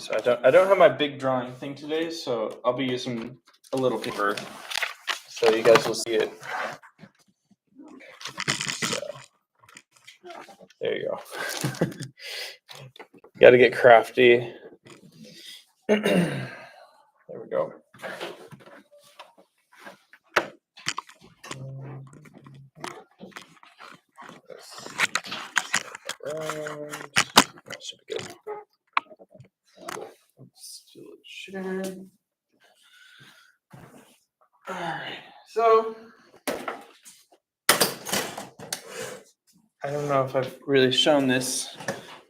So I don't have my big drawing thing today, so I'll be using a little paper, so you guys will see it. So, there you go. Got to get crafty. There we go. That should be good. Let's do a little share. All right, so I don't know if I've really shown this,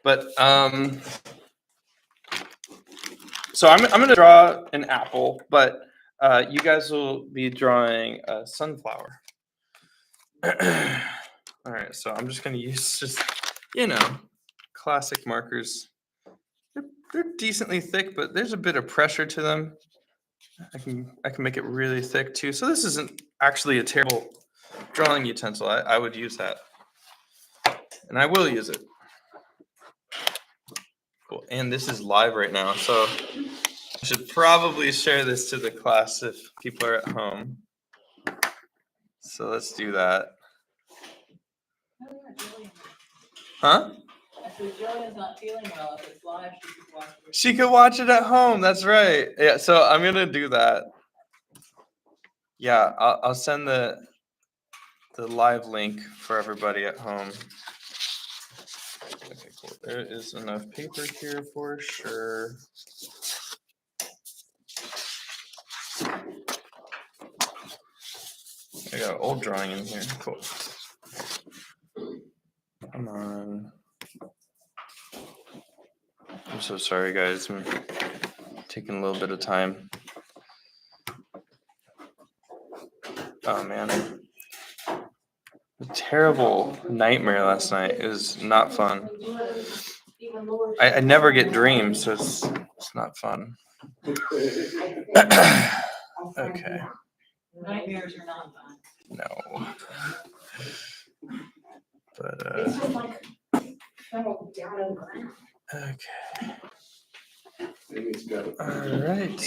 but so I'm gonna draw an apple, but you guys will be drawing a sunflower. All right, so I'm just gonna use just classic markers. They're decently thick, but there's a bit of pressure to them. I can make it really thick too. So this isn't actually a terrible drawing utensil. I would use that, and I will use it. Cool. And this is live right now, so I should probably share this to the class if people are at home. So let's do that. Huh? I said Jillian's not feeling well. If it's live, she could watch it at home. That's right. Yeah, so I'm gonna do that. Yeah, I'll send the live link for everybody at home. Okay, cool. There is enough paper here for sure. I got an old drawing in here. Cool. Come on. I'm so sorry, guys. I'm taking a little bit of time. Oh, man. A terrible nightmare last night. It was not fun. I never get dreams, so it's not fun. Okay. nightmares are not fun. No. But, okay. All right.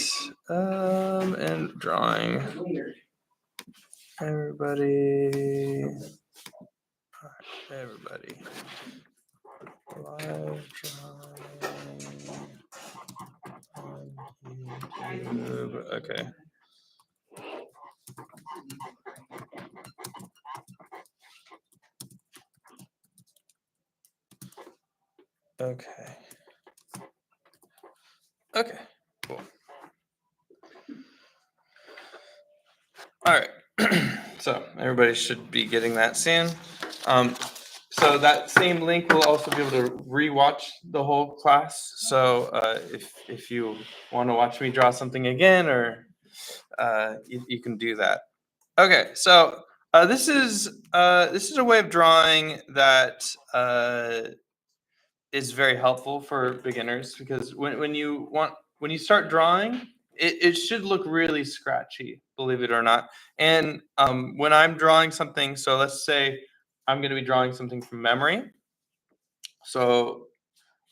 And drawing. Everybody. Live drawing on YouTube. Okay. Okay. Okay. Cool. All right. So everybody should be getting that soon. So that same link will also be able to rewatch the whole class. So if you want to watch me draw something again, or you can do that. Okay. So this is a way of drawing that is very helpful for beginners, because when you start drawing, it should look really scratchy, believe it or not. And when I'm drawing something, so let's say I'm going to be drawing something from memory. So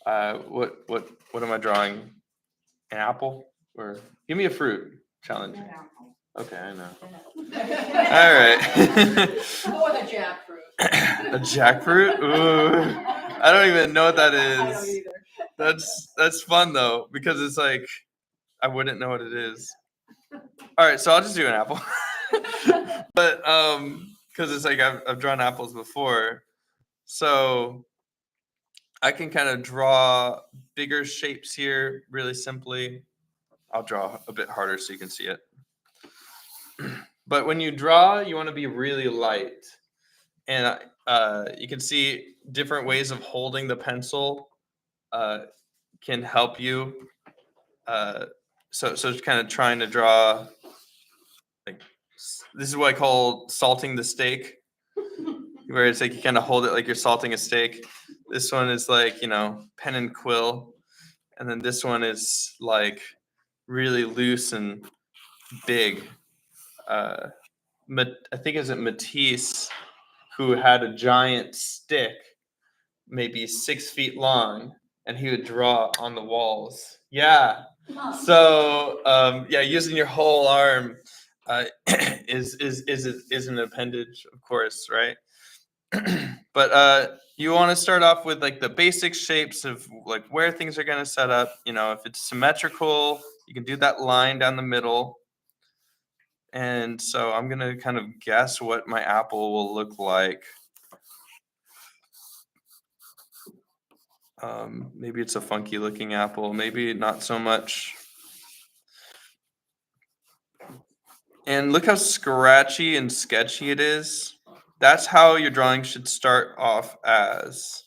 what am I drawing? An apple? Or give me a fruit challenge. Okay, I know. All right. Or the jackfruit. A jackfruit? Ooh. I don't even know what that is. I don't either. That's fun though, because it's like I wouldn't know what it is. All right, so I'll just do an apple. But because it's like I've drawn apples before, so I can kind of draw bigger shapes here really simply. I'll draw a bit harder so you can see it. But when you draw, you want to be really light, and you can see different ways of holding the pencil can help you. So it's kind of trying to draw, like, this is what I call salting the steak, where it's like you kind of hold it like you're salting a steak. This one is like, pen and quill. And then this one is like really loose and big. I think it's Matisse, who had a giant stick, maybe 6 feet long, and he would draw on the walls. Yeah. Huh. So yeah, using your whole arm is an appendage, of course, right? But you want to start off with like the basic shapes of like where things are going to set up. You know, if it's symmetrical, you can do that line down the middle. And so I'm going to kind of guess what my apple will look like. Maybe it's a funky looking apple, maybe not so much. And look how scratchy and sketchy it is. That's how your drawing should start off as.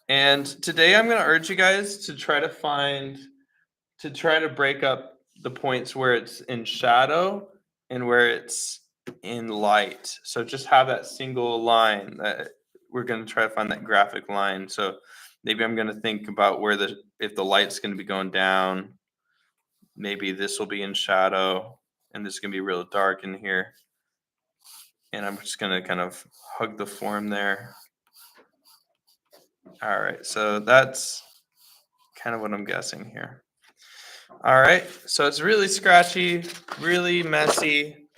And today I'm going to urge you guys to try to break up the points where it's in shadow and where it's in light. So just have that single line that we're going to try to find that graphic line. So maybe I'm going to think about where if the light's going to be going down, maybe this will be in shadow and this is going to be real dark in here. And I'm just going to kind of hug the form there. All right, so that's kind of what I'm guessing here. All right, so it's really scratchy, really messy.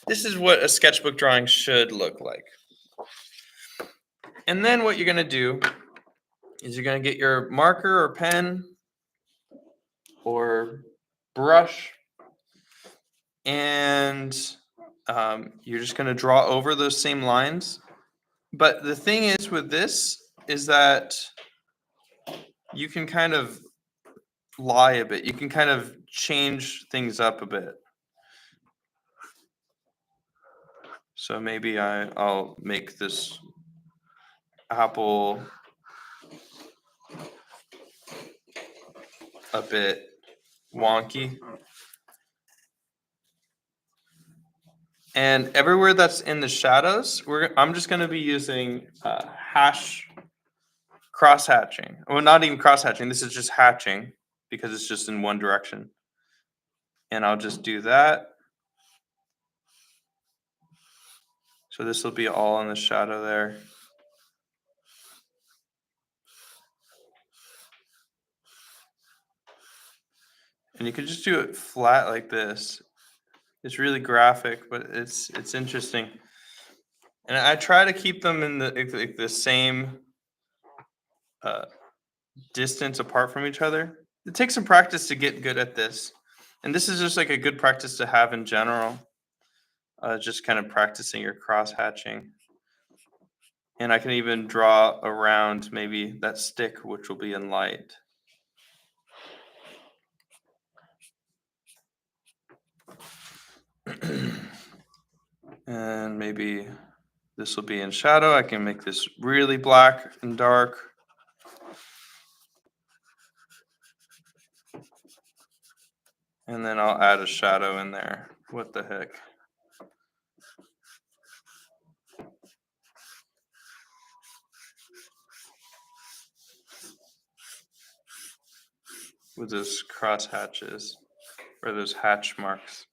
This is what a sketchbook drawing should look like. And then what you're going to do is you're going to get your marker or pen or brush, and you're just going to draw over those same lines. But the thing is with this is that you can kind of lie a bit. You can kind of change things up a bit. So maybe I'll make this apple a bit wonky. And everywhere that's in the shadows, I'm just going to be using cross hatching. Well, not even cross hatching. This is just hatching because it's just in one direction. And I'll just do that. So this will be all in the shadow there. And you can just do it flat like this. It's really graphic, but it's interesting. And I try to keep them in the same distance apart from each other. It takes some practice to get good at this. And this is just like a good practice to have in general. Just kind of practicing your cross hatching. And I can even draw around maybe that stick, which will be in light. And maybe this will be in shadow. I can make this really black and dark. And then I'll add a shadow in there. What the heck? With those cross hatches or those hatch marks.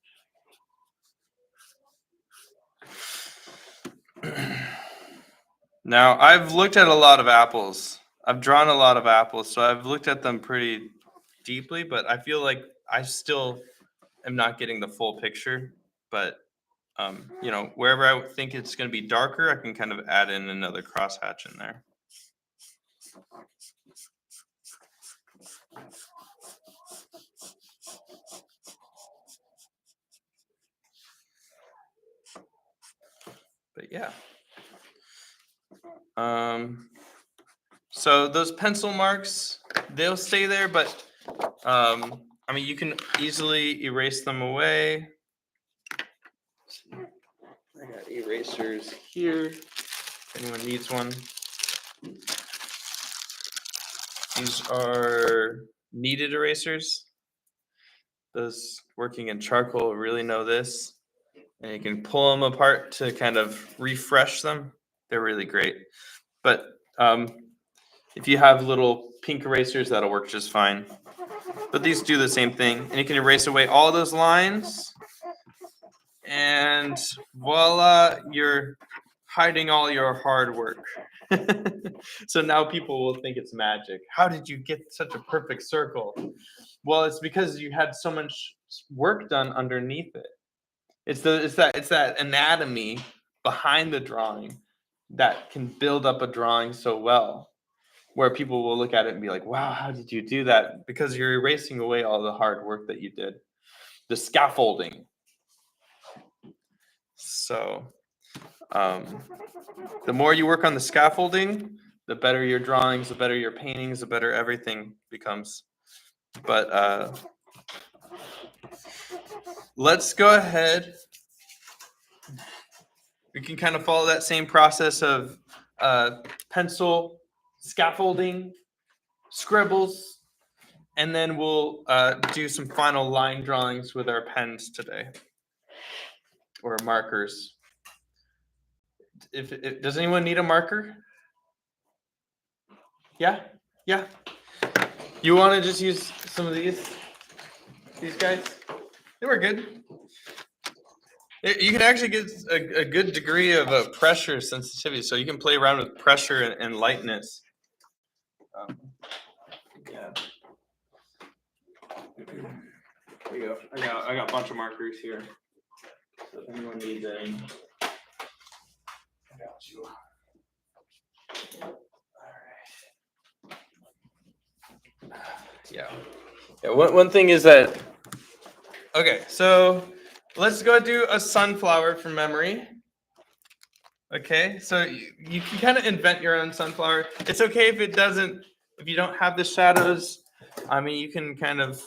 Now, I've looked at a lot of apples. I've drawn a lot of apples, so I've looked at them pretty deeply, but I feel like I still am not getting the full picture. But, you know, wherever I think it's going to be darker, I can kind of add in another crosshatch in there. But yeah. So those pencil marks, they'll stay there, but I mean, you can easily erase them away. I got erasers here, if anyone needs one. These are kneaded erasers. Those working in charcoal really know this. And you can pull them apart to kind of refresh them. They're really great. But if you have little pink erasers, that'll work just fine. But these do the same thing. And you can erase away all those lines. And voila, you're hiding all your hard work. So now people will think it's magic. How did you get such a perfect circle? Well, it's because you had so much work done underneath it. It's that anatomy behind the drawing that can build up a drawing so well, where people will look at it and be like, "Wow, how did you do that?" Because you're erasing away all the hard work that you did, the scaffolding. So, the more you work on the scaffolding, the better your drawings, the better your paintings, the better everything becomes. But let's go ahead. We can kind of follow that same process of pencil, scaffolding, scribbles, and then we'll do some final line drawings with our pens today, or markers. If does anyone need a marker? Yeah. You want to just use some of these guys? They were good. You can actually get a good degree of pressure sensitivity, so you can play around with pressure and lightness. Yeah. There you go. I got a bunch of markers here. So if anyone needs any, I got you. All right. Yeah. One thing is that. Okay, so let's go do a sunflower from memory. Okay, so you can kind of invent your own sunflower. It's okay if you don't have the shadows. I mean, you can kind of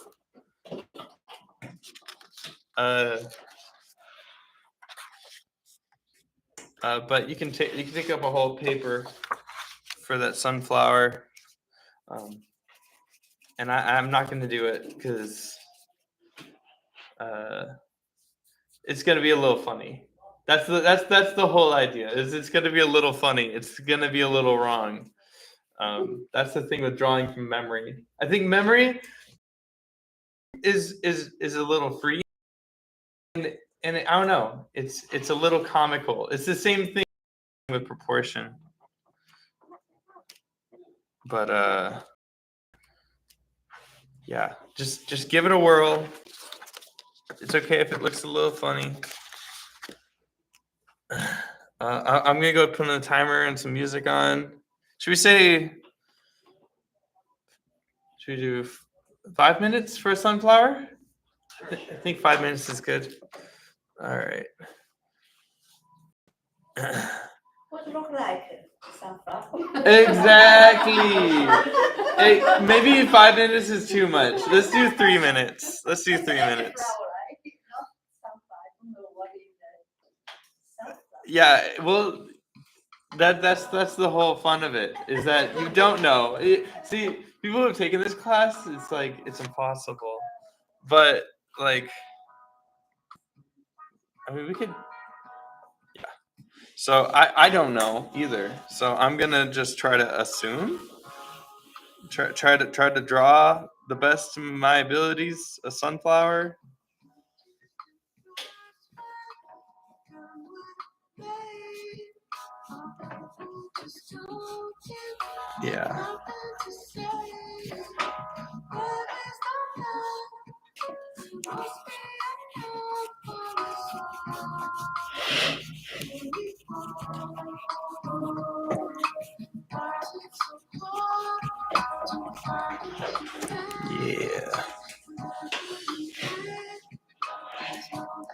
but you can take up a whole paper for that sunflower. And I'm not going to do it because it's going to be a little funny. That's the whole idea. It's going to be a little funny. It's going to be a little wrong. That's the thing with drawing from memory. I think memory is a little free, and I don't know. It's a little comical. It's the same thing with proportion. But yeah, just give it a whirl. It's okay if it looks a little funny. I'm gonna go put on a timer and some music on. Should we do 5 minutes for a sunflower? I think 5 minutes is good. All right. What look like sunflower? Exactly. Hey, maybe 5 minutes is too much. Let's do 3 minutes. Let's do 3 minutes. Yeah, well, that's the whole fun of it, is that you don't know. See, people who have taken this class, it's like it's impossible. But like, I mean, we could. Yeah. So I don't know either. So I'm gonna just try to assume. Try to draw the best of my abilities a sunflower. Yeah. Yeah.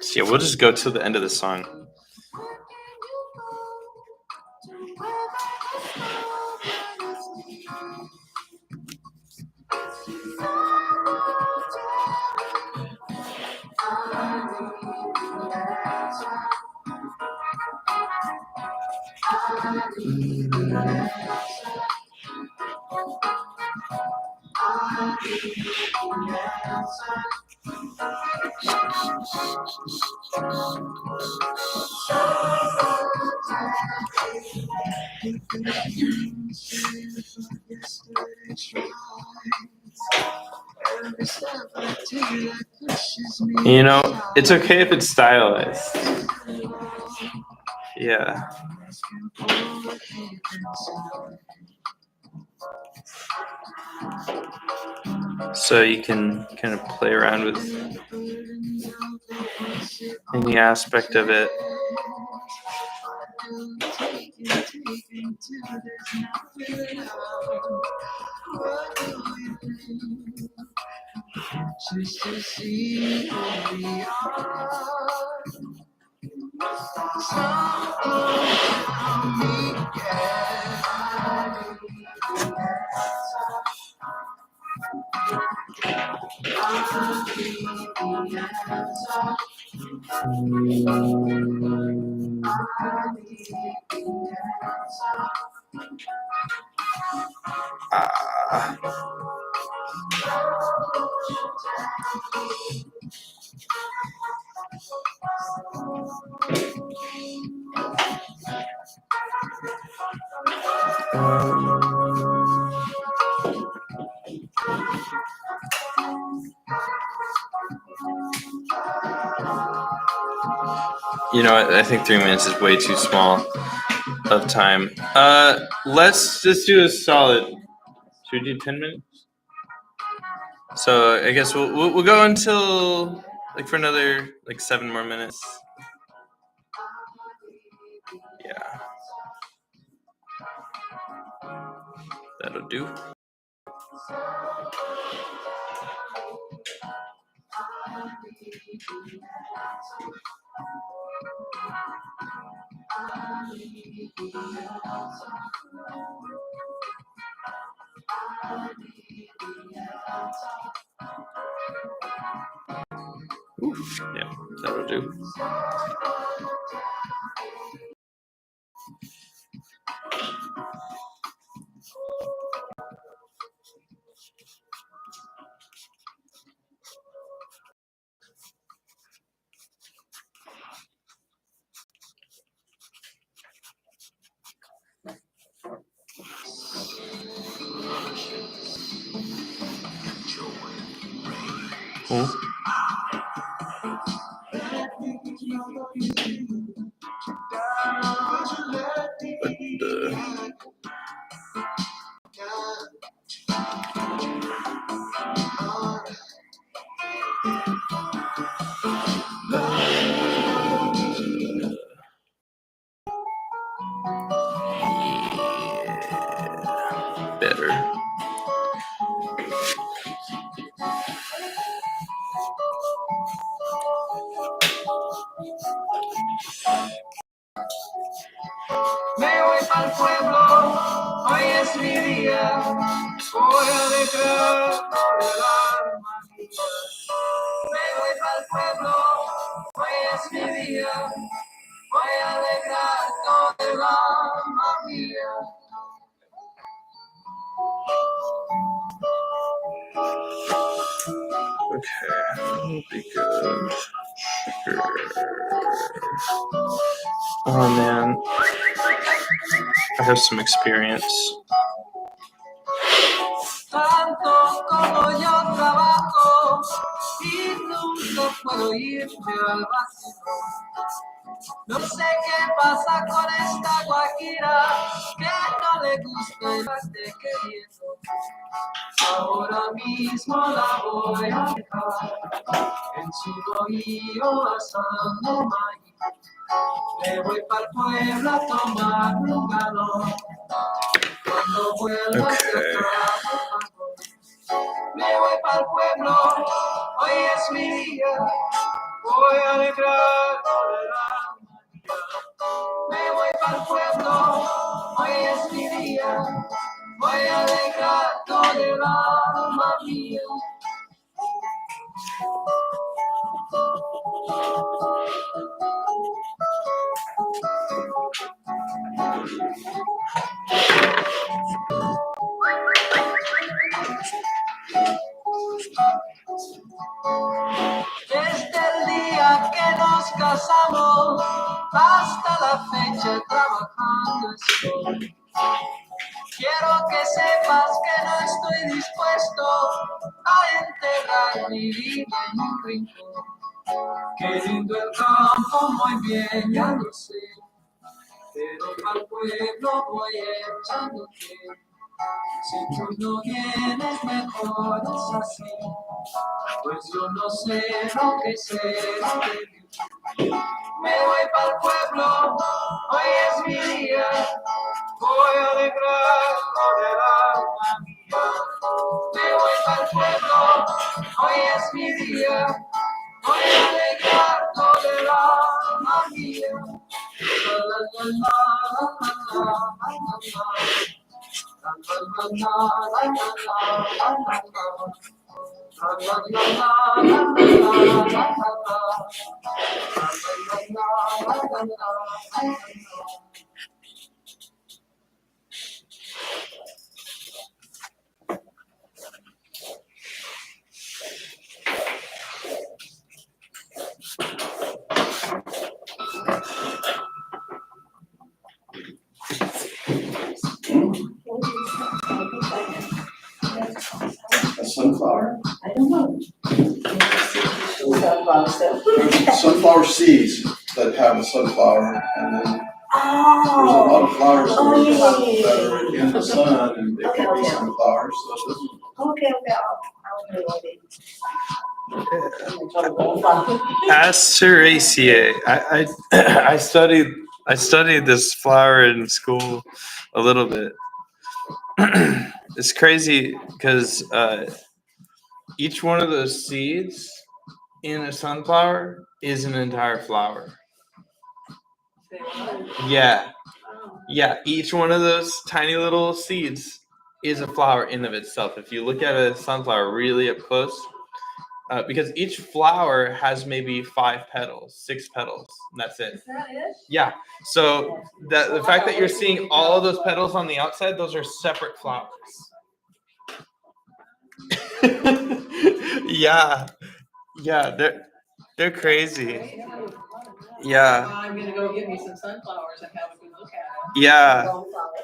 So yeah, we'll just go to the end of the song. You know, it's okay if it's stylized. Yeah. So you can kind of play around with any aspect of it. You know what? I think 3 minutes is way too small of time. Let's just do a solid. Should we do 10 minutes? So I guess we'll go until like for another like 7 more minutes. Yeah, that'll do. Yeah, that'll do. Cool. Better. Me voy pa'l pueblo, hoy es mi día, voy a declarar por el alma mía. Me voy pa'l pueblo, hoy es mi día, voy a declarar por el alma mía. Okay, that'll be good. Oh man, I have some experience. Tanto como yo trabajo y nunca puedo irme al vacío. No sé qué pasa con esta guajira que no le gusta y la esté queriendo. Ahora mismo la voy a dejar en su río asando maíz. Me voy pa'l pueblo a tomar un galón. Cuando vuelva Okay. me voy pa'l pueblo, hoy es mi día. Voy a declarar por el alma mía. Me voy pa'l pueblo, hoy es mi día. Voy a declarar por el alma mía. Desde el día que nos casamos hasta la fecha trabajando estoy. Quiero que sepas que no estoy dispuesto a enterrar mi vida en un rincón. Qué lindo el campo, muy bien, ya lo sé. pero al pueblo voy echándote. Si tú no vienes, mejor es así, pues yo no sé lo que será de mí. Me voy para el pueblo, hoy es mi día, voy a alegrarlo del alma mía. Me voy para el pueblo, hoy es mi día, voy a alegrarlo del alma mía. La, la, la, la, la, la, A sunflower? I don't know. Sunflower stuff. There's sunflower seeds that have a sunflower, and then there's a Oh. lot of flowers Oh, yeah. that are in the sun, and they Okay, can be okay. sunflowers, so this is Okay, I'll know it. Asteraceae. I studied this flower in school a little bit. It's crazy because each one of those seeds in a sunflower is an entire flower. Yeah. Yeah, each one of those tiny little seeds is a flower in of itself. If you look at a sunflower really up close, because each flower has maybe 5 petals, 6 petals, and that's it. Is that it? Yeah. So the fact that you're seeing all of those petals on the outside, those are separate flowers. Yeah. Yeah, they're crazy. Yeah. I'm gonna go get me some sunflowers and have a good look at them. Yeah.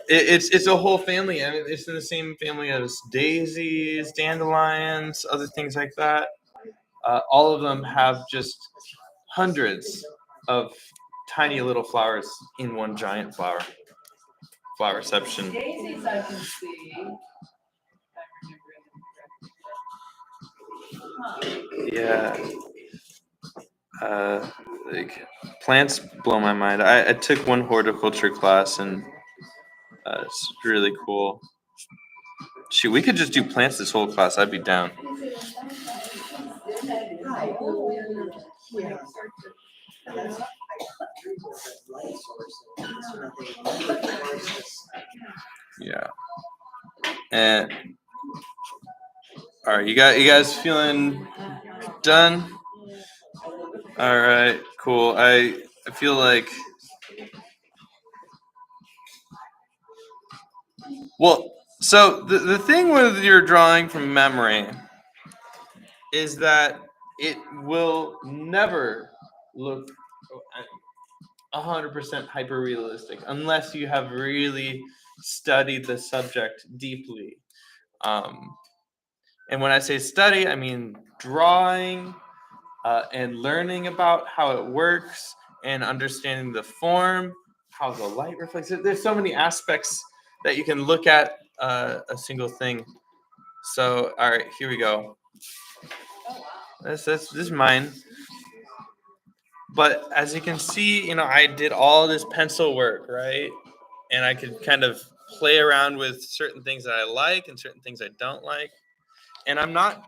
It's a whole family. I mean, it's in the same family as daisies, dandelions, other things like that. All of them have just hundreds of tiny little flowers in one giant flower reception. Daisies I can see. Yeah. Like plants blow my mind. I took one horticulture class and it's really cool. Shoot, we could just do plants this whole class. I'd be down. Yeah. And all right, you guys feeling done? All right, cool. I feel like, well, so the thing with your drawing from memory is that it will never look 100% hyper realistic unless you have really studied the subject deeply. And when I say study, I mean drawing and learning about how it works and understanding the form, how the light reflects it. There's so many aspects that you can look at a single thing. So, all right, here we go. This is mine. But as you can see, I did all this pencil work, right? And I could kind of play around with certain things that I like and certain things I don't like. And I'm not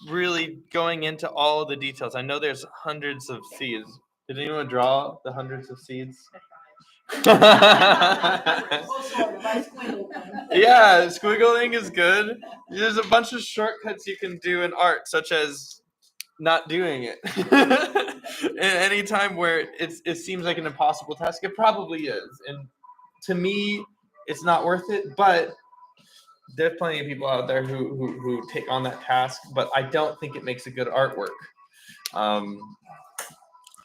really going into all the details. I know there's hundreds of seeds. Did anyone draw the hundreds of seeds? Yeah, squiggling is good. There's a bunch of shortcuts you can do in art, such as not doing it. And any time where it seems like an impossible task, it probably is. And to me, it's not worth it, but there's plenty of people out there who take on that task, but I don't think it makes a good artwork.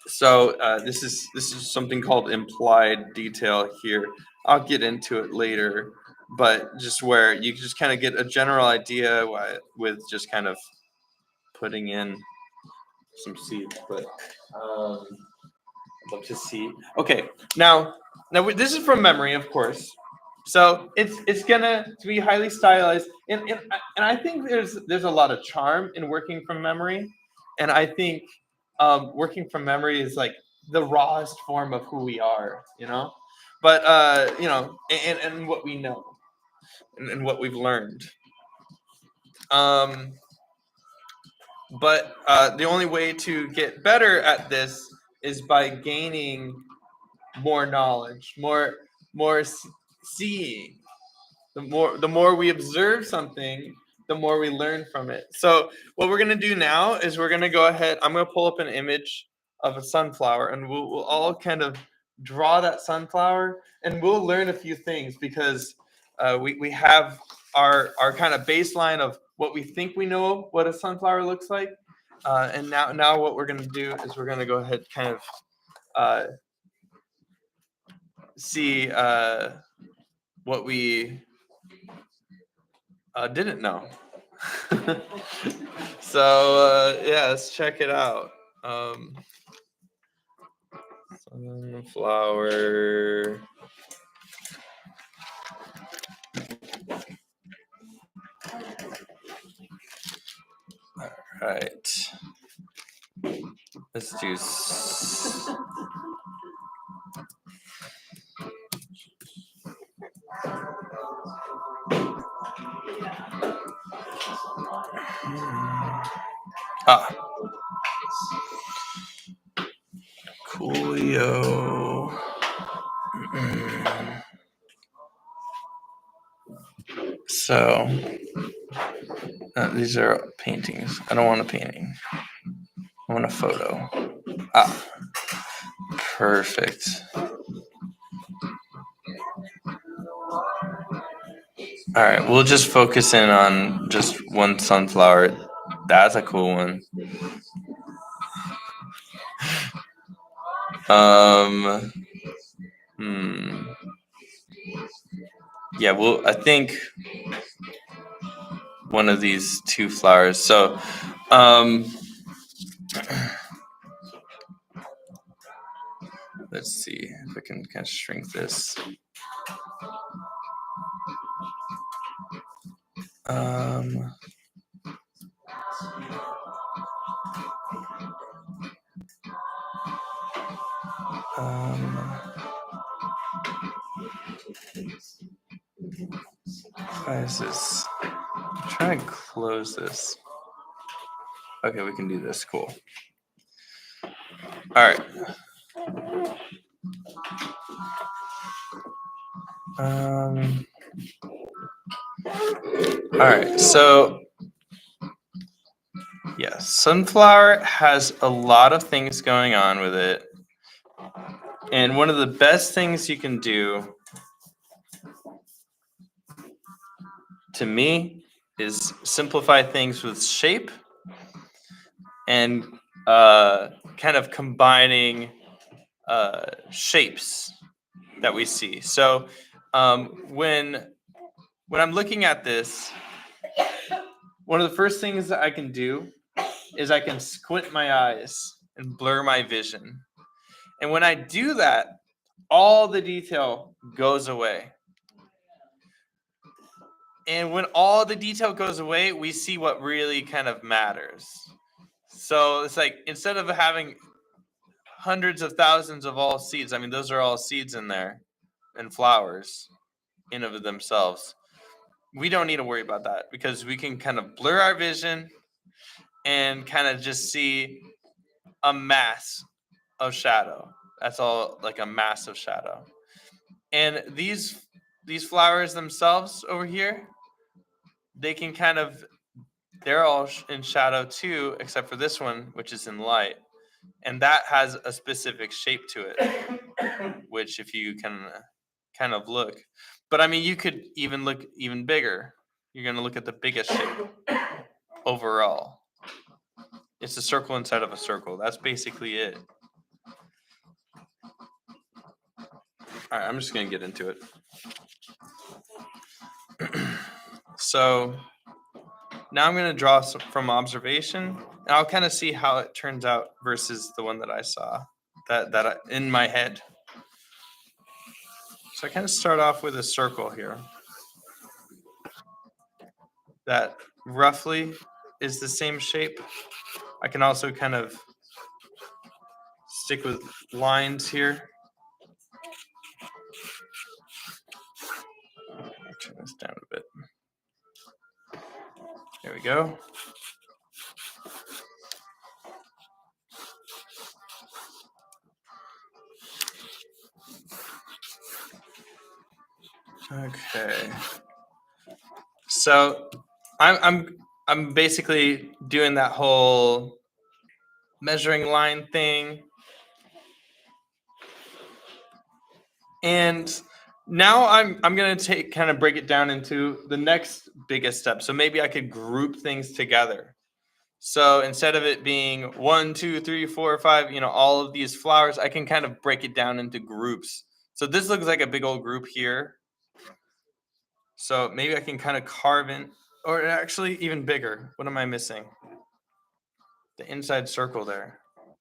So this is something called implied detail here. I'll get into it later, but just where you just kind of get a general idea with just kind of putting in some seeds. But love to see. Okay, now this is from memory, of course. So it's gonna be highly stylized, and I think there's a lot of charm in working from memory, and I think working from memory is like the rawest form of who we are, But and what we know, and what we've learned. But the only way to get better at this is by gaining more knowledge, more seeing. The more we observe something, the more we learn from it. So what we're gonna do now is we're gonna go ahead. I'm gonna pull up an image of a sunflower, and we'll all kind of draw that sunflower, and we'll learn a few things because we have our kind of baseline of what we think we know what a sunflower looks like, and now what we're gonna do is we're gonna go ahead kind of see what we didn't know. So yeah, let's check it out. Sunflower. All right. Let's do. Coolio. So these are paintings. I don't want a painting. I want a photo. Perfect. All right, we'll just focus in on just one sunflower. That's a cool one. Yeah, well, I think one of these two flowers. So, let's see if I can kind of shrink this. Why is this? I'm trying to close this. Okay, we can do this. Cool. All right. All right. So, yeah, sunflower has a lot of things going on with it. And one of the best things you can do, to me, is simplify things with shape and kind of combining shapes that we see. So when I'm looking at this, one of the first things that I can do is I can squint my eyes and blur my vision. And when I do that, all the detail goes away. And when all the detail goes away, we see what really kind of matters. So it's like, instead of having hundreds of thousands of all seeds, I mean, those are all seeds in there and flowers in of themselves. We don't need to worry about that because we can kind of blur our vision and kind of just see a mass of shadow. That's all, like a mass of shadow. And these flowers themselves over here, they can kind of, they're all in shadow too, except for this one, which is in light. And that has a specific shape to it, which if you can kind of look. But I mean, you could even look even bigger. You're going to look at the biggest shape overall. It's a circle inside of a circle. That's basically it. All right, I'm just going to get into it. So now I'm going to draw from observation, and I'll kind of see how it turns out versus the one that I saw in my head. So I kind of start off with a circle here that roughly is the same shape. I can also kind of stick with lines here. Turn this down a bit. There we go. Okay. So I'm basically doing that whole measuring line thing. And now I'm gonna kind of break it down into the next biggest step. So maybe I could group things together. So instead of it being 1, 2, 3, 4, 5, all of these flowers, I can kind of break it down into groups. So this looks like a big old group here. So maybe I can kind of carve in, or actually even bigger. What am I missing? The inside circle there.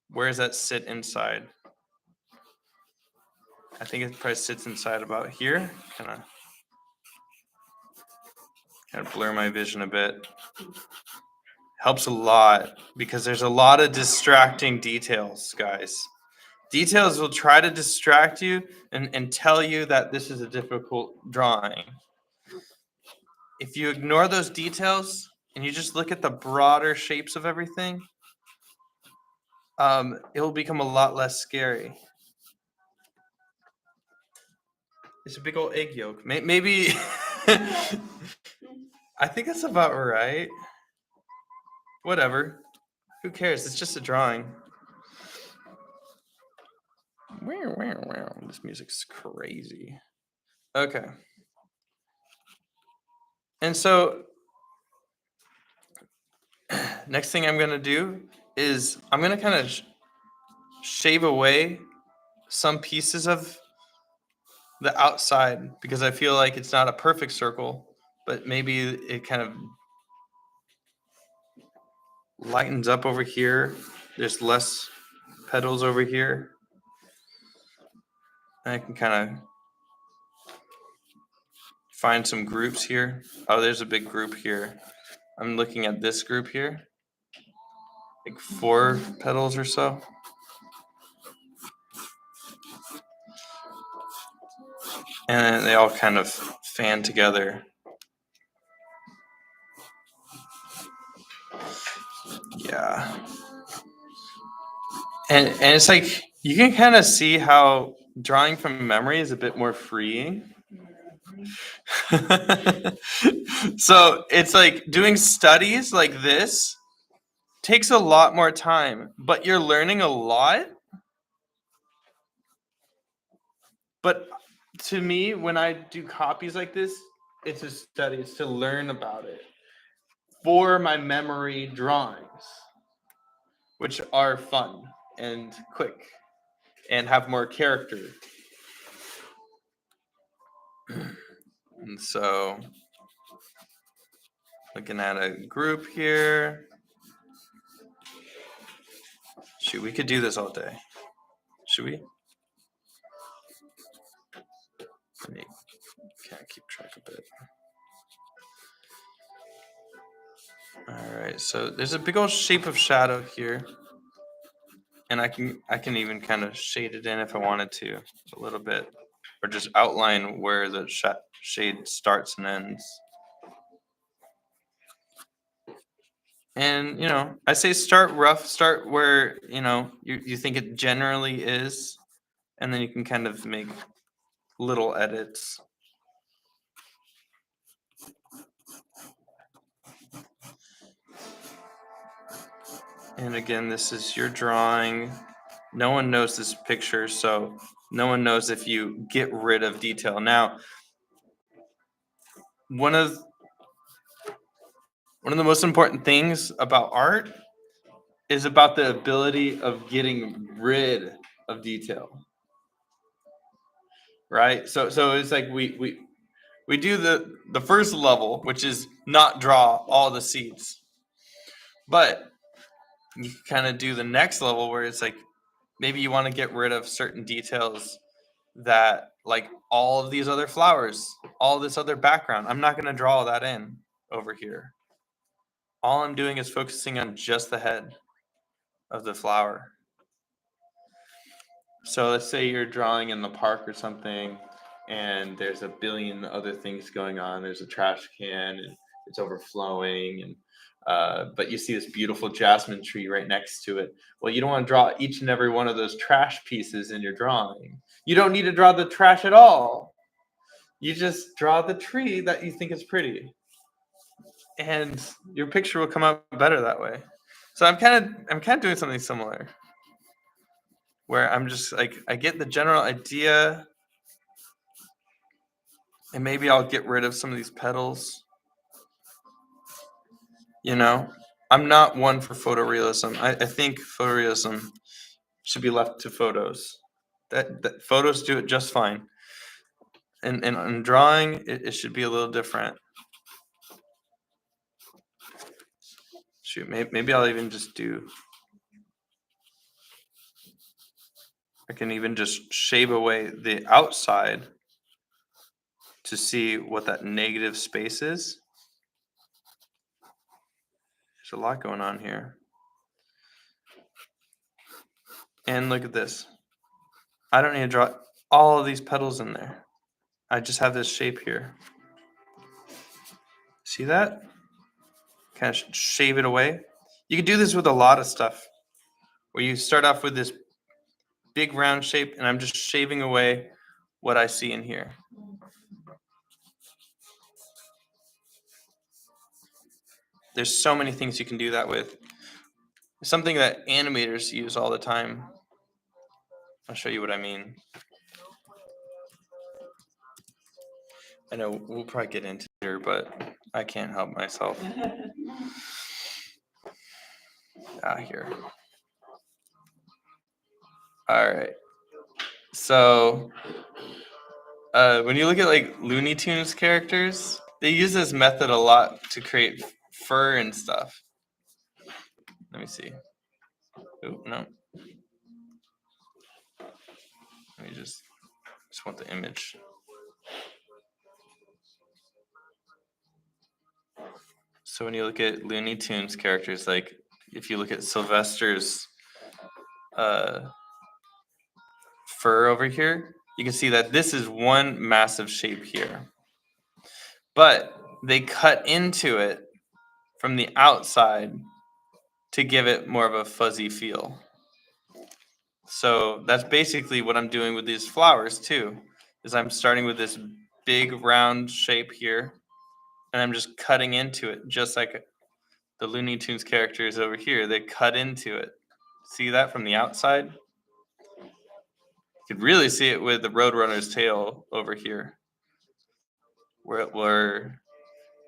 Where does that sit inside? I think it probably sits inside about here. Kind of blur my vision a bit. Helps a lot because there's a lot of distracting details, guys. Details will try to distract you and tell you that this is a difficult drawing. If you ignore those details and you just look at the broader shapes of everything, it will become a lot less scary. It's a big old egg yolk. Maybe I think that's about right. Whatever. Who cares? It's just a drawing. This music's crazy. Okay. And so next thing I'm going to do is I'm going to kind of shave away some pieces of the outside because I feel like it's not a perfect circle, but maybe it kind of lightens up over here. There's less petals over here. And I can kind of find some groups here. Oh, there's a big group here. I'm looking at this group here. Like 4 petals or so. And they all kind of fan together. Yeah. And it's like you can kind of see how drawing from memory is a bit more freeing. So it's like doing studies like this takes a lot more time, but you're learning a lot. But to me, when I do copies like this, it's a study. It's to learn about it for my memory drawings, which are fun and quick and have more character. And so looking at a group here. Shoot, we could do this all day. Should we? Can't keep track of it. All right, so there's a big old shape of shadow here. And I can even kind of shade it in if I wanted to a little bit, or just outline where the shade starts and ends. And I say start rough, start where you think it generally is, and then you can kind of make little edits. And again, this is your drawing. No one knows this picture, so no one knows if you get rid of detail. Now, one of the most important things about art is about the ability of getting rid of detail. Right? So it's like we do the first level, which is not draw all the seeds. But you kind of do the next level where it's like maybe you want to get rid of certain details that, like all of these other flowers, all this other background. I'm not going to draw that in over here. All I'm doing is focusing on just the head of the flower. So let's say you're drawing in the park or something, and there's a billion other things going on. There's a trash can, and it's overflowing, and but you see this beautiful jasmine tree right next to it. Well, you don't want to draw each and every one of those trash pieces in your drawing. You don't need to draw the trash at all. You just draw the tree that you think is pretty, and your picture will come out better that way. So I'm kind of doing something similar, where I'm just like, I get the general idea, and maybe I'll get rid of some of these petals. You know, I'm not one for photorealism. I think photorealism should be left to photos. That photos do it just fine. And in drawing, it should be a little different. Shoot, maybe I'll even just do. I can even just shave away the outside to see what that negative space is. There's a lot going on here. And look at this. I don't need to draw all of these petals in there. I just have this shape here. See that? Kind of shave it away. You can do this with a lot of stuff, where you start off with this big round shape, and I'm just shaving away what I see in here. There's so many things you can do that with. It's something that animators use all the time. I'll show you what I mean. I know we'll probably get into it here, but I can't help myself. Here. All right. So when you look at like Looney Tunes characters, they use this method a lot to create fur and stuff. Let me see. Oh, no. Let me just want the image. So when you look at Looney Tunes characters, like if you look at Sylvester's fur over here, you can see that this is one massive shape here. But they cut into it from the outside to give it more of a fuzzy feel. So that's basically what I'm doing with these flowers too, is I'm starting with this big round shape here, and I'm just cutting into it, just like the Looney Tunes characters over here. They cut into it. See that from the outside? You could really see it with the Roadrunner's tail over here, where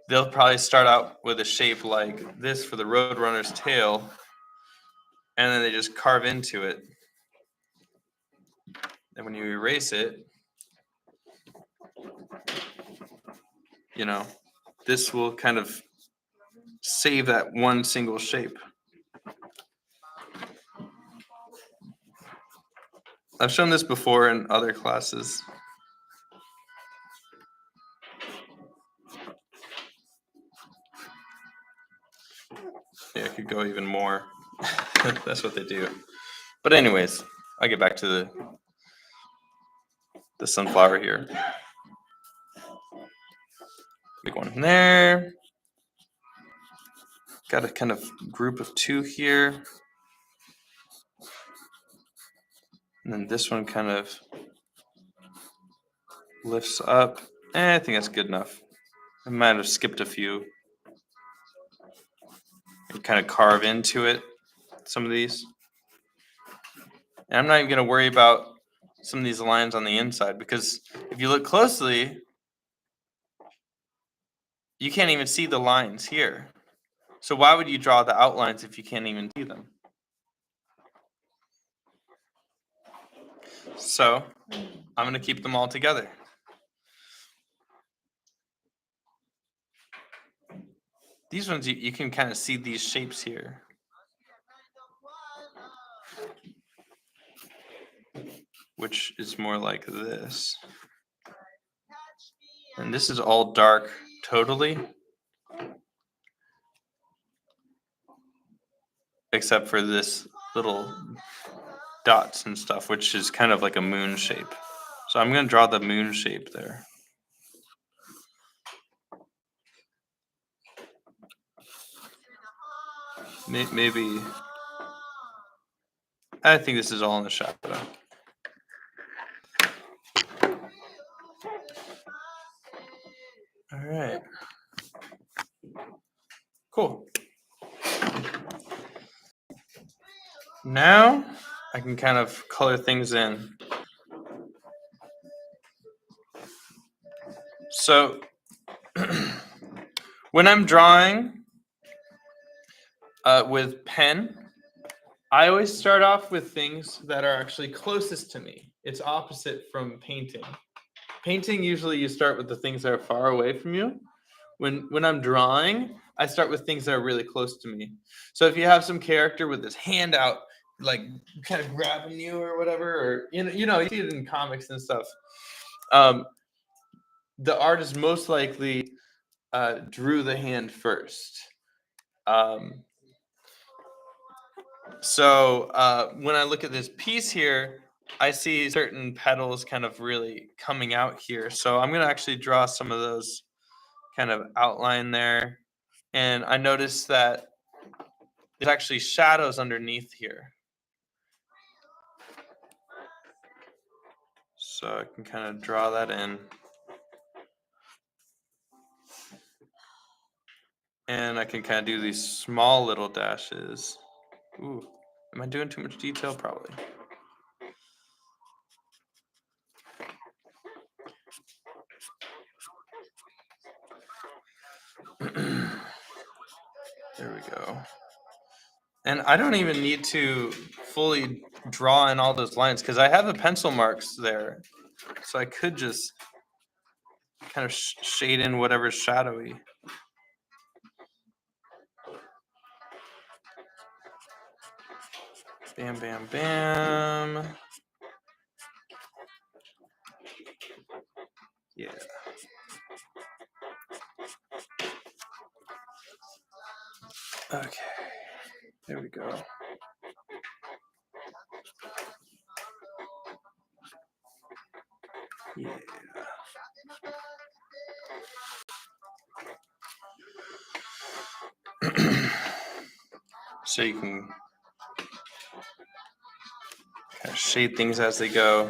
they'll probably start out with a shape like this for the Roadrunner's tail, and then they just carve into it. And when you erase it, you know, this will kind of save that one single shape. I've shown this before in other classes. Yeah, I could go even more. That's what they do. But anyways, I'll get back to the sunflower here. Big one there. Got a kind of group of two here. And then this one kind of lifts up. I think that's good enough. I might have skipped a few. And kind of carve into it, some of these. And I'm not even going to worry about some of these lines on the inside, because if you look closely, you can't even see the lines here. So why would you draw the outlines if you can't even see them? So I'm going to keep them all together. These ones, you can kind of see these shapes here. which is more like this. And this is all dark totally, except for this little dots and stuff, which is kind of like a moon shape. So I'm going to draw the moon shape there. Maybe, I think this is all in the shadow. All right. Cool. Now I can kind of color things in. So when I'm drawing with pen, I always start off with things that are actually closest to me. It's opposite from painting. Painting, usually you start with the things that are far away from you. When I'm drawing, I start with things that are really close to me. So if you have some character with his hand out, like kind of grabbing you or whatever, or you see it in comics and stuff. The artist most likely drew the hand first. So when I look at this piece here, I see certain petals kind of really coming out here. So I'm going to actually draw some of those kind of outline there. And I noticed that there's actually shadows underneath here. So I can kind of draw that in. And I can kind of do these small little dashes. Ooh, am I doing too much detail? Probably. There we go. And I don't even need to fully draw in all those lines because I have the pencil marks there. So I could just kind of shade in whatever's shadowy. Bam, bam, bam. Yeah. Okay. There we go. Yeah. So you can kind of shade things as they go.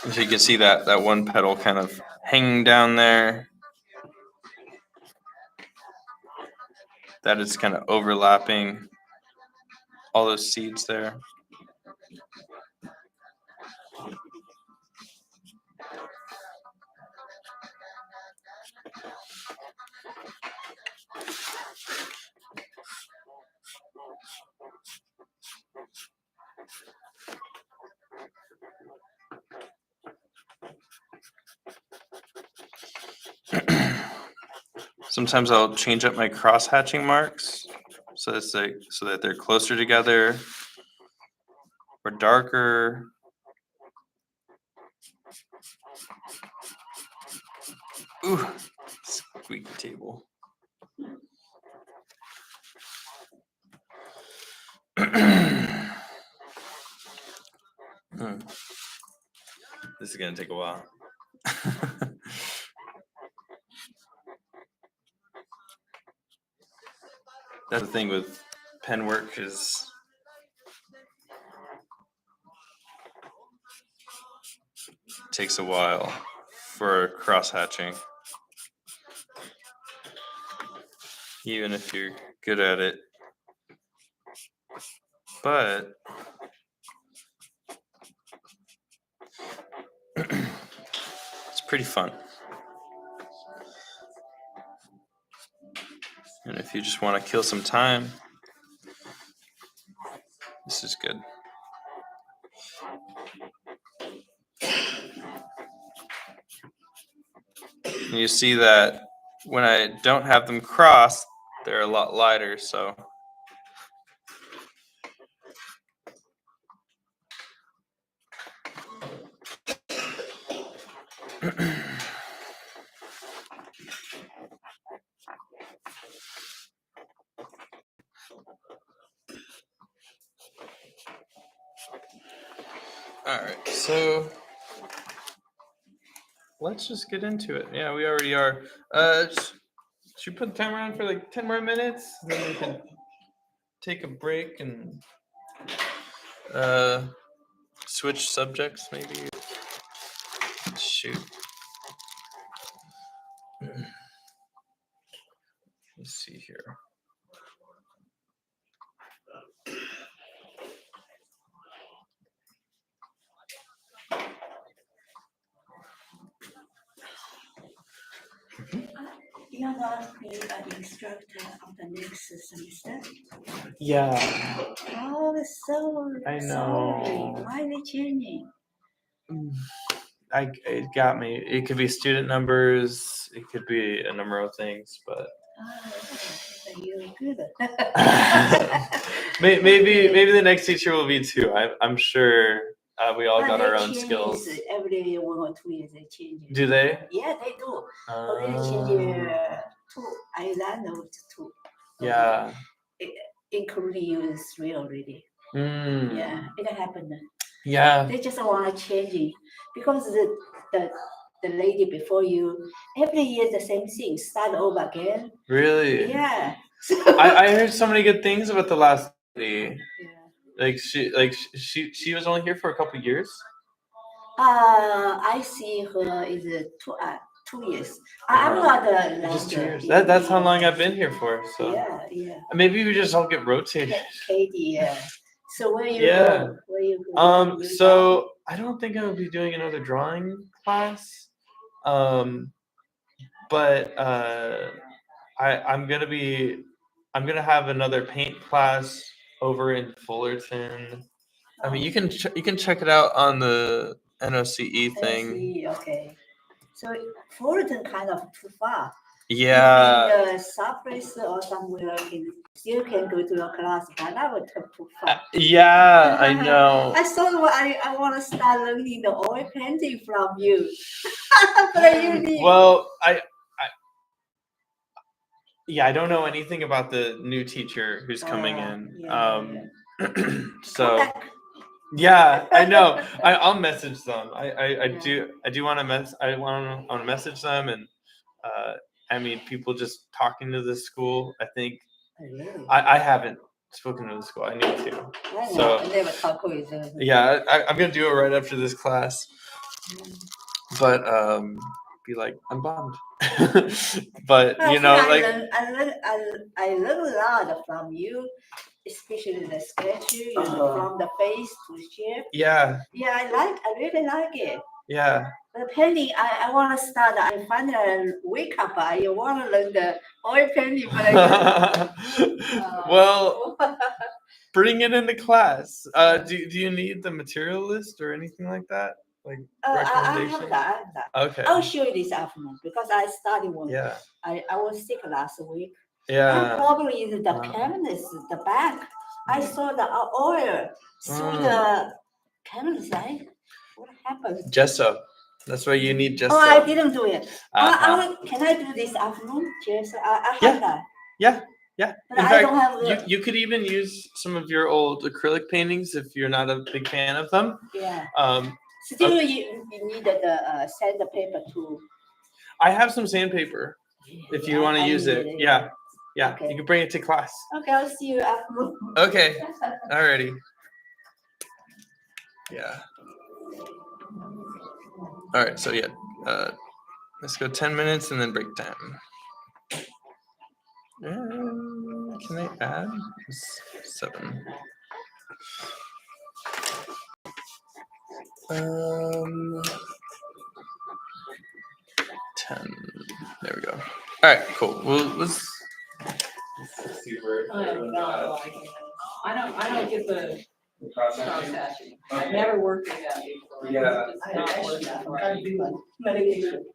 So you can see that one petal kind of hanging down there. That is kind of overlapping all those seeds there. Sometimes I'll change up my cross hatching marks so that they're closer together or darker. Ooh, squeaky table. This is gonna take a while. That's the thing with pen work is it takes a while for cross hatching. Even if you're good at it. But pretty fun. And if you just want to kill some time, this is good. And you see that when I don't have them crossed, they're a lot lighter, so. All right, so let's just get into it. Yeah, we already are. Should we put the timer on for like 10 more minutes? And then we can take a break and switch subjects, maybe. Shoot. Let's see here. You're not be an instructor of the next semester? Yeah. Oh, so I sorry. know. Why are they changing? It got me. It could be student numbers. It could be a number of things, but Oh, so you're good. maybe the next teacher will be too. I'm sure we all But got they our own change skills. every 1 or 2 years. They change it. Do they? Yeah, they do. Already change two. I know two. Yeah. Including you is 3 already. Mm. Yeah, it happened. Yeah. They just want to change it because the lady before you every year the same thing, start over again. Really? Yeah. I heard so many good things about the last lady. Yeah. Like she was only here for a couple years. I see her is 2 years. I'm not Just 2 longer years. in That's how the- long I've been here for. So Yeah. maybe we just all get rotated. Katie, yeah. So where you Yeah. go? Where you go? So I don't think I'll be doing another drawing class. But I'm gonna have another paint class over in Fullerton. I mean, you can check it out on the NOCE thing. see, okay. So Fullerton kind of too far. Yeah. In the surface or somewhere still can go to your class, but that would take too far. Yeah, I know. I thought I want to start learning the oil painting from you. But you need. Well, I don't know anything about the new teacher who's coming in. So yeah, I know. I'll message them. I do want to message them, and I mean, people just talking to the school. I think I haven't spoken to the school. I need to. So I never talk with them. yeah, I'm gonna do it right after this class. But be like, I'm bummed. But you know, like I learn a lot from you, especially the sketch, from the face to shape. Yeah. Yeah, I really like it. Yeah. The painting, I want to start. I finally wake up. I want to learn the oil painting, but well, bring it into class. Do you need the material list or anything like that? Like I have that. Okay. I'll show you this afternoon because I studied one. Yeah. I was sick last week. Yeah. And probably in the canvas, the back. I saw the oil through the canvas, right? What happened? Gesso. That's why you need gesso. Oh, I didn't do it. Can I do this afternoon? Gesso. I have that. Yeah. But In I fact, don't have you could even use some of your old acrylic paintings if you're not a big fan of them. Yeah. Still, you need the sandpaper too. I have some sandpaper if you want to use it. Yeah. Okay. You can bring it to class. Okay, I'll see you afternoon. Okay. Alrighty. Yeah. All right. So yeah, let's go 10 minutes and then break time. Can I add 7? right, cool. Well, let's see where. I am not liking it. I don't get the Cross cross hatching? hatching. I've Okay. never worked with that before. Yeah. It's not working right. Medication.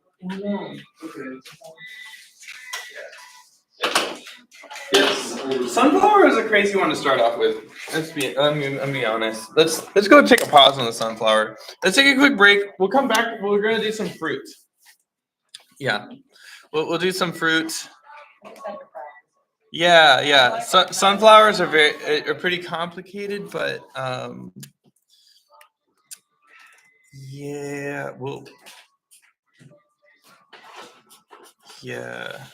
Yes, sunflower is a crazy one to start off with. I'm be honest. Let's go take a pause on the sunflower. Let's take a quick break. We'll come back. We're gonna do some fruit. Yeah, we'll do some fruit. Yeah. Sunflowers are pretty complicated, but yeah, yeah.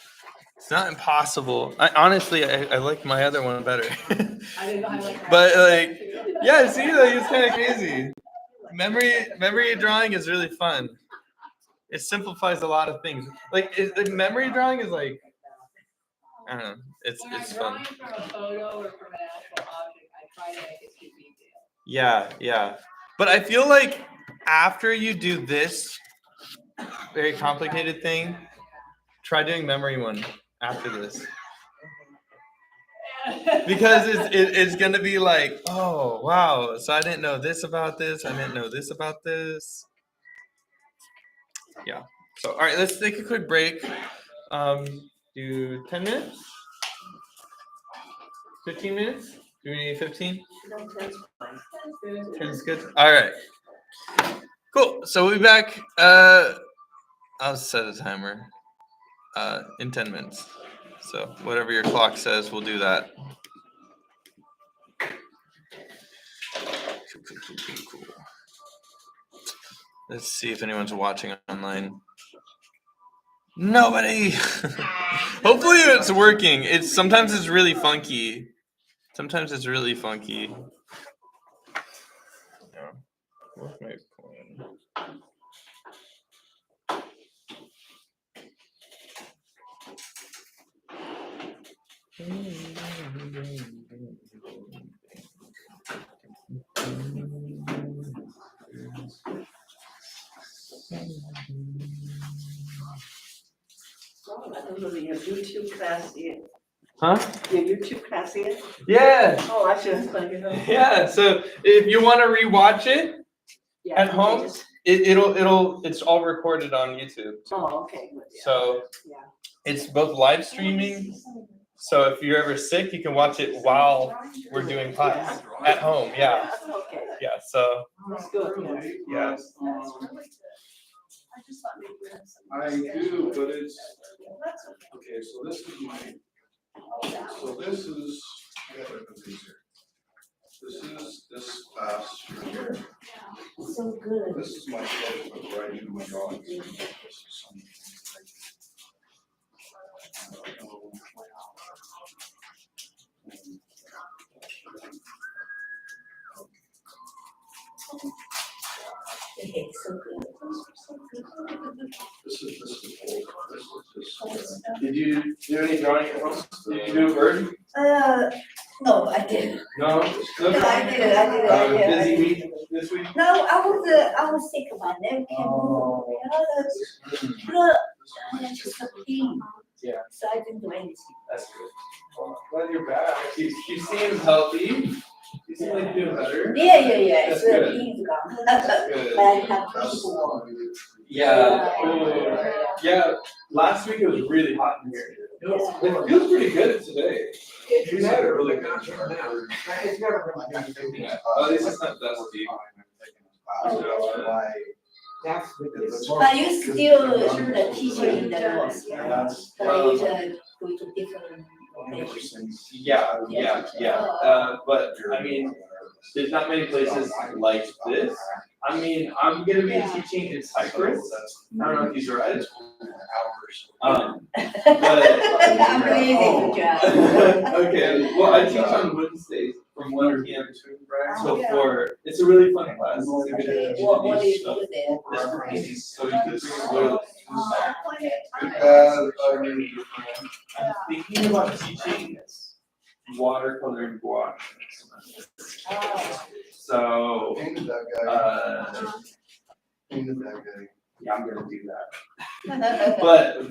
It's not impossible. I like my other one better. I like that. But like, yeah, see, like it's kind of crazy. Memory drawing is really fun. It simplifies a lot of things. Like, memory drawing is like, I don't know. It's When I'm fun. drawing from a photo or from an actual object, I try to make it too detailed. Yeah. But I feel like after you do this very complicated thing, try doing memory one after this. Because it's gonna be like, oh wow, so I didn't know this about this, I didn't know this about this. Yeah. So all right, let's take a quick break. Do 10 minutes? 15 minutes? Do we need 15? 10 is good. All right. Cool. So we'll be back. I'll set a timer. In 10 minutes. So whatever your clock says, we'll do that. Cool. Let's see if anyone's watching online. Nobody. Hopefully it's working. Sometimes it's really funky. Yeah. Where's my phone? Your YouTube class here. Huh? Your YouTube class here? Yeah. Oh, I should have put it on. Yeah. So if you want to rewatch it Yeah, at home, just- it's all recorded on YouTube. Oh, okay. Good, yeah. So Yeah. it's both live streaming. So if you're ever sick, you can watch it while we're doing class at home. Yeah. That's okay. Yeah. So That's good. Yeah. yeah. I do, but it's, okay, so this is my, so this is, I gotta put these here. This class here. So good. This is my schedule where I do my drawings. This is some- Okay, so good. This is old. This is Did you do any drawing at home? Did you do a bird? No, I didn't. No. No, I didn't. Busy week this week. No, I was sick. My neck can't move. It's just a pain. Yeah. So I didn't do anything. That's good. Well, glad you're back. You seem healthy. You seem like you're doing better. Yeah. That's It's good. pain's gone. That's But good. I have That's people. Yeah. Last week it was really hot in here. It feels pretty good today. You had it really good. It's never been like that. Yeah. At least it's not dusty. That's But you still the teacher in the course. That's- But you just go to different locations. Yeah. But I mean, there's not many places like this. I mean, I'm gonna be teaching in Cyprus. I don't know if he's right. I'm really good job. Okay. Well, I teach on Wednesdays from 1 p.m. to 4. It's a really fun class. It's a good What do you stuff. do there? This for easy, so you can just learn. I'm thinking about teaching watercolor gouache. So, Painted that guy. uh, Painted that guy. yeah, I'm gonna do that. But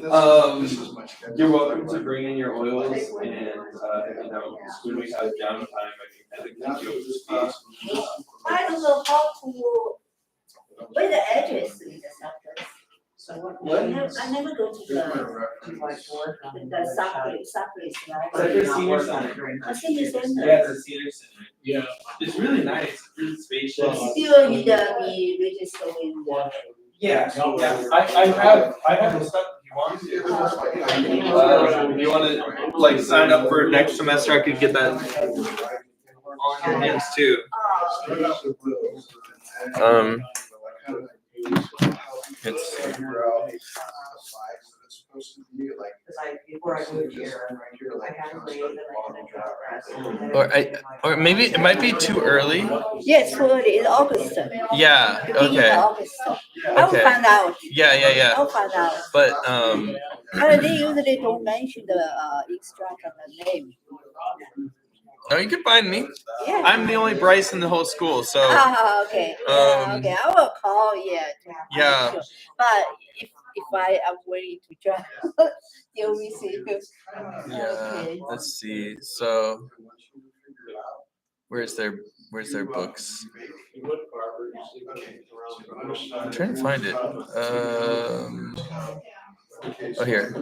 This is my schedule. you're welcome to bring in your oils and when we have downtime, I can kind of keep you up to speed. I don't know how to, where the address in the subway. So what? I never go to Here's my the reference. subway, right? Cypress Senior Center. I think it's in Yeah, there. it's a senior center. Yeah. It's really nice, it's really spacious. Still need to be registered with the. Yeah, I have the stuff if you want. You wanna like sign up for next semester, I could get that on your hands too. It's Supposed to be like. Cause before I moved here, I had to leave and I had to drop. or maybe it might be too early. Yes, for it's August. Yeah, Beginning of okay. August. I will Okay. find out. Yeah. I'll find out. But But they usually don't mention the instructor name. no, you can find me. Yeah. I'm the only Bryce in the whole school, so Ah, okay. Yeah, okay. I will call. Yeah. To have Yeah. sure. But if I am willing to join, you'll receive. yeah. Okay. Let's see. So where's their books? I'm trying to find it. Oh, here.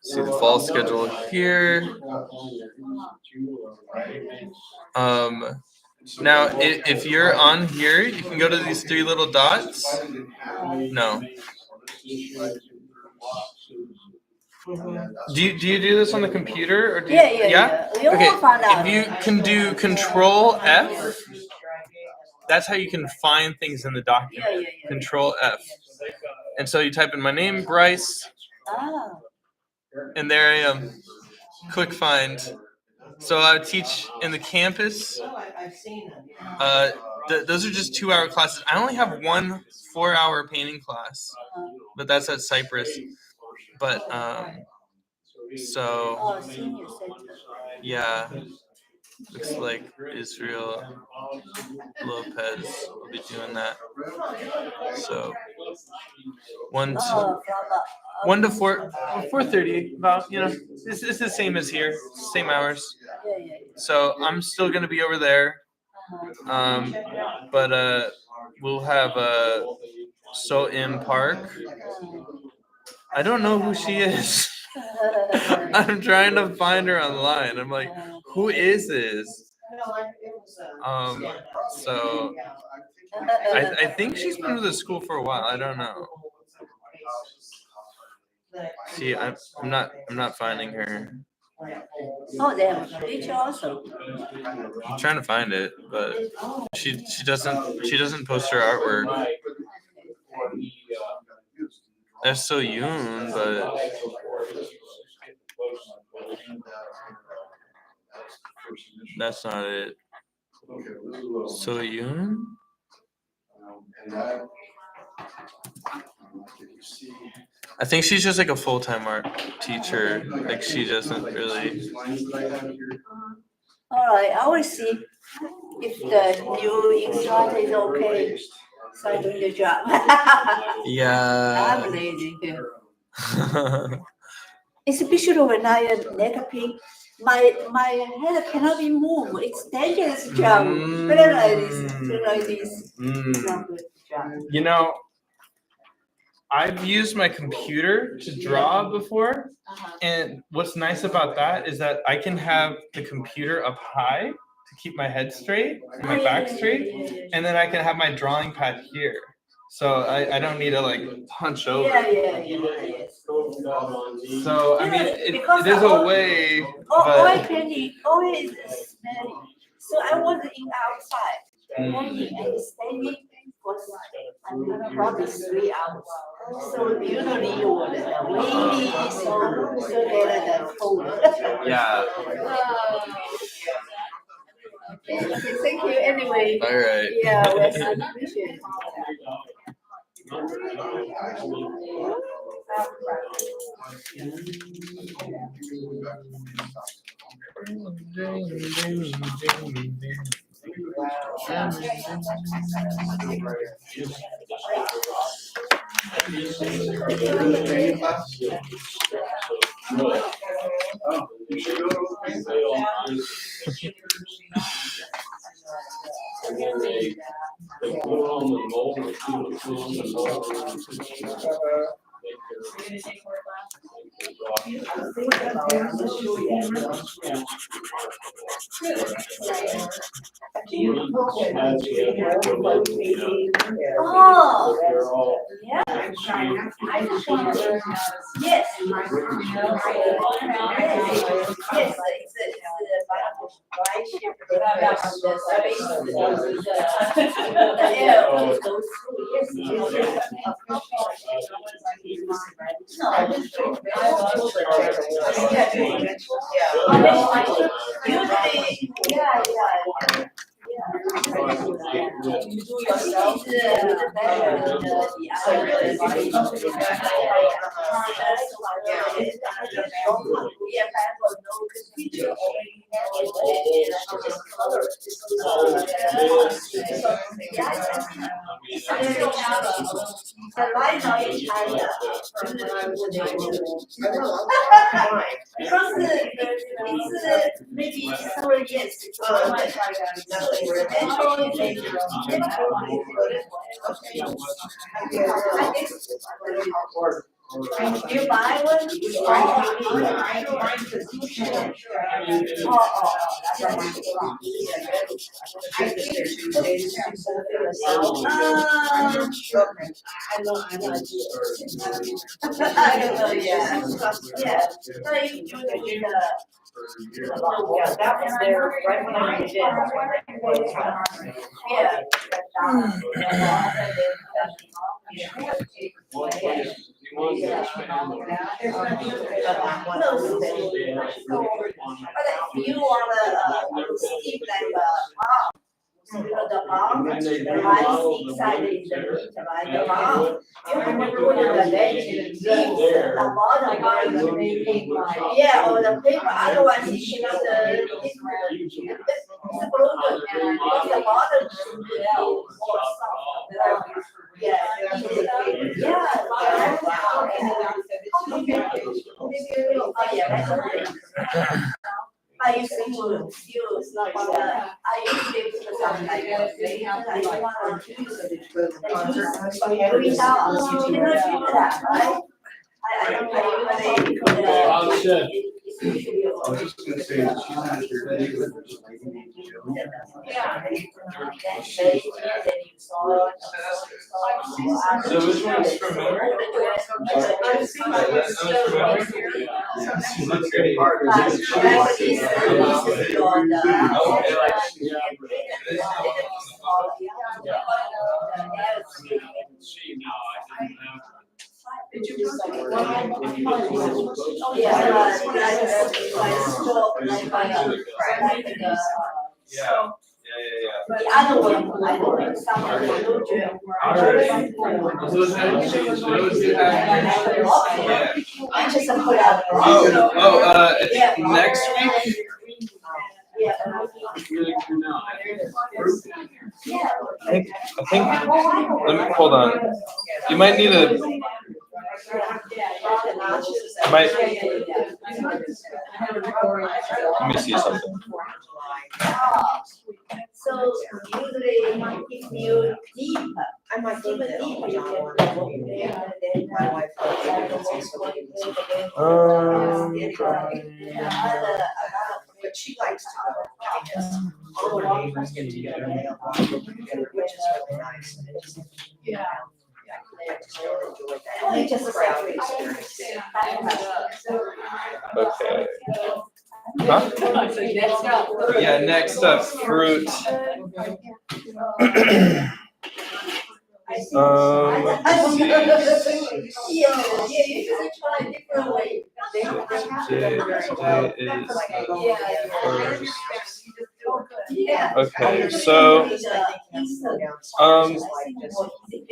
See the fall schedule here. Now if you're on here, you can go to these three little dots. No. Do you do this on the computer or do you, Yeah. You Okay, will find out. if you can do Control F, that's how you can find things in the document. Yeah. Control F. And so you type in my name, Bryce, Ah. and there I am. Quick find. So I teach in the campus. I've seen them. Those are just 2-hour classes. I only have one 4-hour painting class, but that's at Cypress. But so Oh, senior center. yeah, looks like Israel Lopez will be doing that. So 1 to Oh, from 1 to 4:30, about it's the same as here, same hours. Yeah. So I'm still gonna be over there. But we'll have So Im Park. I don't know who she is. I'm trying to find her online. I'm like, who is this? So I think she's been with the school for a while. I don't know. See, I'm not finding her. Oh, they have a picture also. I'm trying to find it, but she doesn't post her artwork. That's So Yoon, but that's not it. So Yoon? I think she's just like a full-time art teacher. Like she doesn't really. All right, I will see if the new instructor is okay. So I do the job. Yeah. I'm lazy. Especially when I am neck pain, my head cannot be moved. It's dangerous job. Put it like this. It's not good job. I've used my computer to draw before, and what's nice about that is that I can have the computer up high to keep my head straight, and my back straight, and then I can have my drawing pad here. So I don't need to like hunch over. Yes. So I mean, it is a way, Oil but painting always smelly. So I was in outside, painting and standing for probably 3 hours. So usually you would windy, so get the cold. yeah. Okay, thank you anyway. All right. Yeah, well, I appreciate it. the painting class? Oh, you should go to the painting They put on the mold, they put on the mold. Oh, They're all. yeah. Yes. Yes, it's right shape. The space. The air goes through, yes. Usually, yeah. You do yourself. The light now in China. Because it's maybe several years ago. You buy one? I don't know, yeah. Yeah, so you do the. Yeah, that was there right when I did. Yeah. But if you wanna see like the bomb, the rice inside is the meat, right? The bomb, you have to put the veggie leaves, the bottom part is the meat. Yeah, or the paper, otherwise you cannot, it's broken, because the bottom should be more soft. Yeah. I used to use like I usually put some like I don't want to use it. Green out, you cannot do that, right? I don't know. I was just gonna say, that she's not here today, but there's a lady named Jill. So which one's from memory? She looks very hard. Did you just like? Yeah. The other one, I don't know, someone will do. I just put out. It's next week. Yeah. I think, let me, hold on. You might need a, might, let me see something. So usually if you deep, I might go deep, you but she likes to all the neighbors get together, which is really nice. Yeah. Only just a separate experience. Okay. Huh? Yeah, next up, fruit. Yeah, you should try a different way. Yeah. Okay, so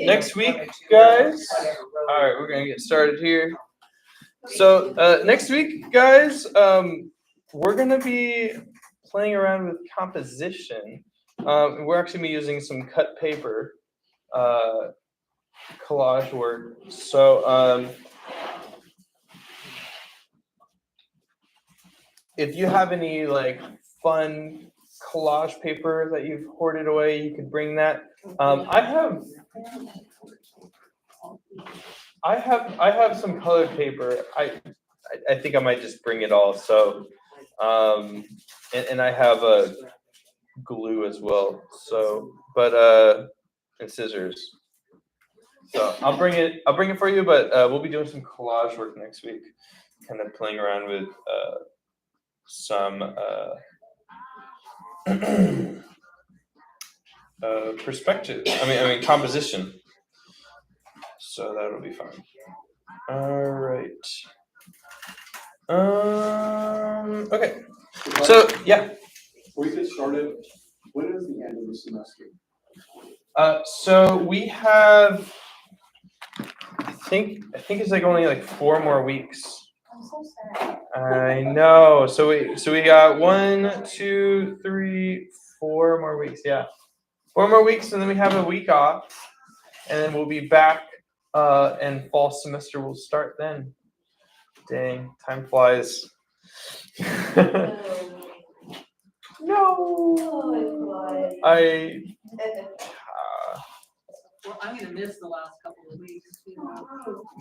next week, guys. All right, we're gonna get started here. So next week, guys, we're gonna be playing around with composition. We're actually gonna be using some cut paper. collage work. So if you have any like fun collage paper that you've hoarded away, you could bring that. I have some colored paper. I think I might just bring it all. So and I have a glue as well. So and scissors. So I'll bring it for you, but we'll be doing some collage work next week, kind of playing around with some perspective. I mean composition. So that'll be fun. All right. Okay. So yeah. Before we get started, when is the end of the semester? So we have. I think it's like only like 4 more weeks. I'm so sad. I know. So we got 1, 2, 3, 4 more weeks. Yeah, 4 more weeks, and then we have a week off, and then we'll be back. And fall semester will start then. Dang, time flies. No. Well, I'm gonna miss the last couple of weeks, you know.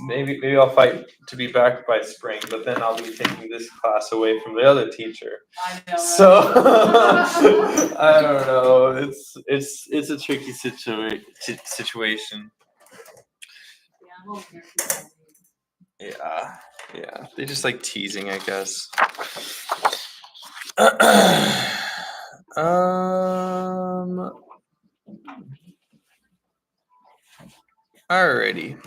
Maybe I'll fight to be back by spring, but then I'll be taking this class away from the other teacher. I know. So I don't know. It's a tricky situation. Yeah, I'm over here too. Yeah. They just like teasing, I guess. Alrighty.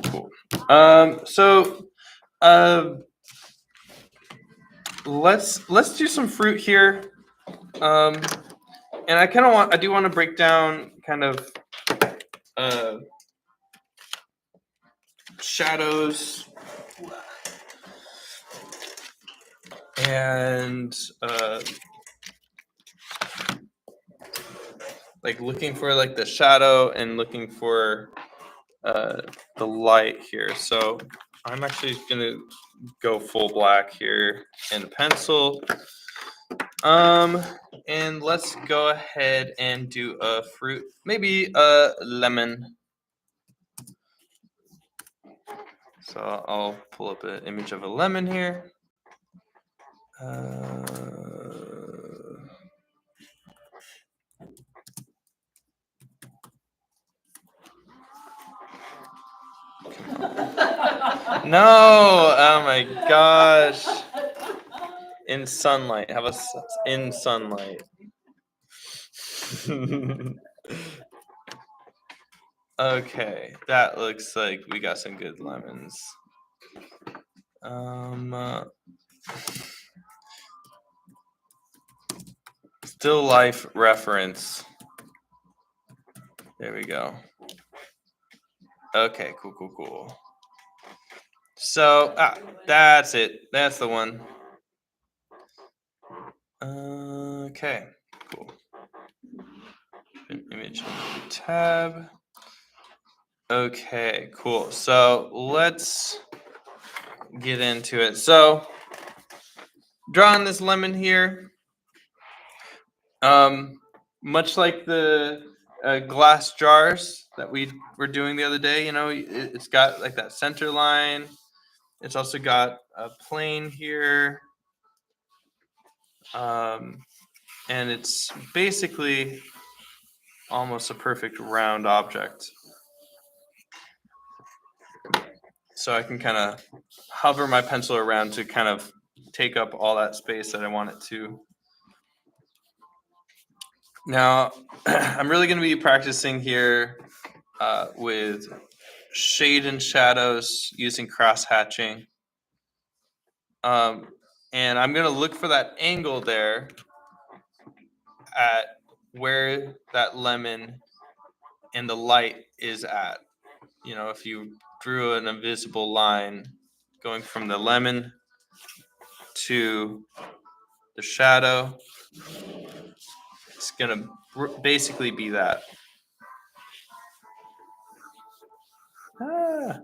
Cool. So let's do some fruit here. And I do want to break down kind of shadows and like looking for like the shadow and looking for the light here. So I'm actually gonna go full black here in pencil. And let's go ahead and do a fruit, maybe a lemon. So I'll pull up an image of a lemon here. No, oh my gosh. In sunlight, have us in sunlight. Okay, that looks like we got some good lemons. Still life reference. There we go. Okay, cool. So, that's it. That's the one. Okay, cool. An image tab. Okay, cool. So let's get into it. So, drawing this lemon here. Much like the glass jars that we were doing the other day, you know, it's got like that center line. It's also got a plane here. And it's basically almost a perfect round object. So I can kind of hover my pencil around to kind of take up all that space that I want it to. Now, I'm really going to be practicing here with shade and shadows using cross hatching. And I'm going to look for that angle there at where that lemon and the light is at. You know, if you drew an invisible line going from the lemon to the shadow, It's gonna basically be that. All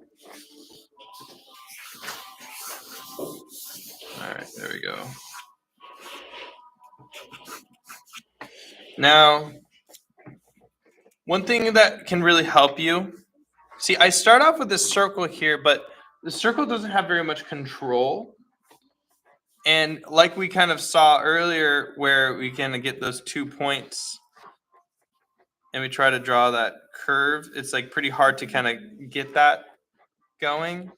right, there we go. Now, one thing that can really help you, see, I start off with this circle here, but the circle doesn't have very much control. And like we kind of saw earlier, where we kind of get those 2 points and we try to draw that curve, it's like pretty hard to kind of get that going.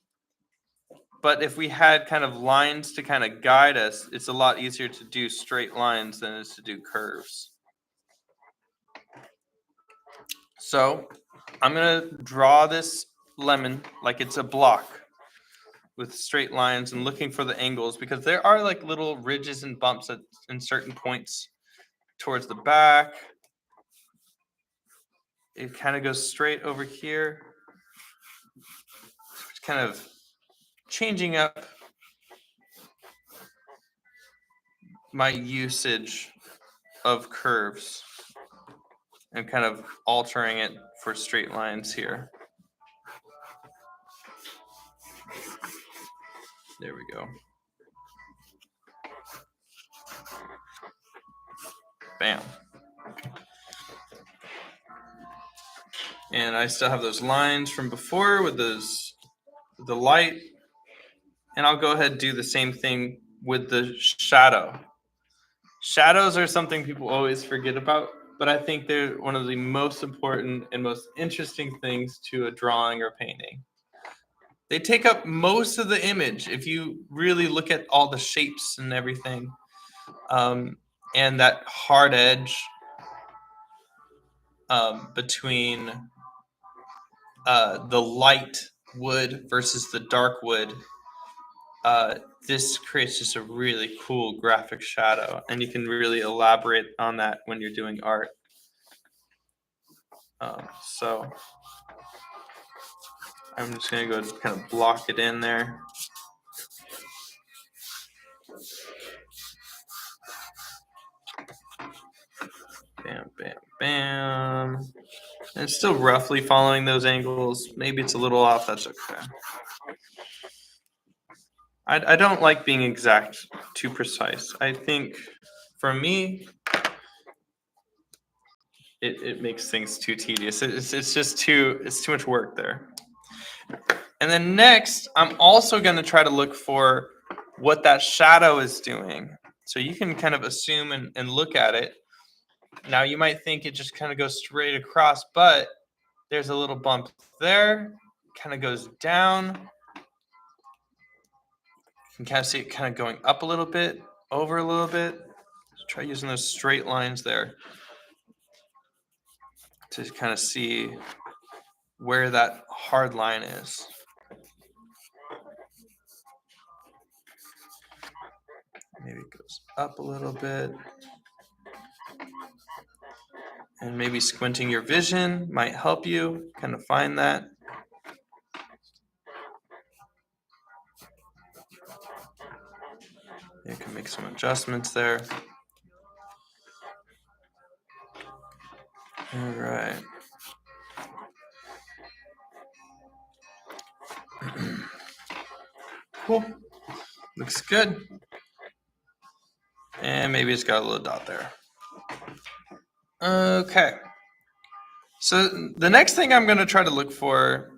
But if we had kind of lines to kind of guide us, it's a lot easier to do straight lines than it is to do curves. So I'm gonna draw this lemon like it's a block with straight lines and looking for the angles, because there are like little ridges and bumps in certain points towards the back. It kind of goes straight over here. It's kind of changing up my usage of curves and kind of altering it for straight lines here. There we go. Bam. And I still have those lines from before with the light. And I'll go ahead and do the same thing with the shadow. Shadows are something people always forget about, but I think they're one of the most important and most interesting things to a drawing or painting. They take up most of the image if you really look at all the shapes and everything. And that hard edge between the light wood versus the dark wood. This creates just a really cool graphic shadow, and you can really elaborate on that when you're doing art. So I'm just gonna go kind of block it in there. Bam, bam, bam. And it's still roughly following those angles. Maybe it's a little off, that's okay. I don't like being exact, too precise. I think for me, it makes things too tedious. It's just too much work there. And then next, I'm also going to try to look for what that shadow is doing. So you can kind of assume and look at it. Now you might think it just kind of goes straight across, but there's a little bump there, kind of goes down. You can kind of see it kind of going up a little bit, over a little bit. So try using those straight lines there to kind of see where that hard line is. Maybe it goes up a little bit. And maybe squinting your vision might help you kind of find that. You can make some adjustments there. All right. Cool. Looks good. And maybe it's got a little dot there. Okay. So the next thing I'm going to try to look for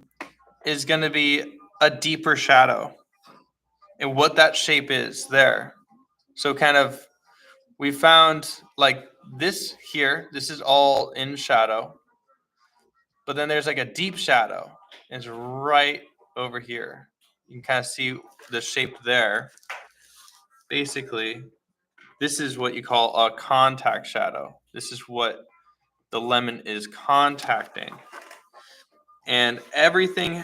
is going to be a deeper shadow and what that shape is there. So kind of, we found like this here, this is all in shadow, but then there's like a deep shadow. It's right over here. You can kind of see the shape there. Basically, this is what you call a contact shadow. This is what the lemon is contacting. And everything,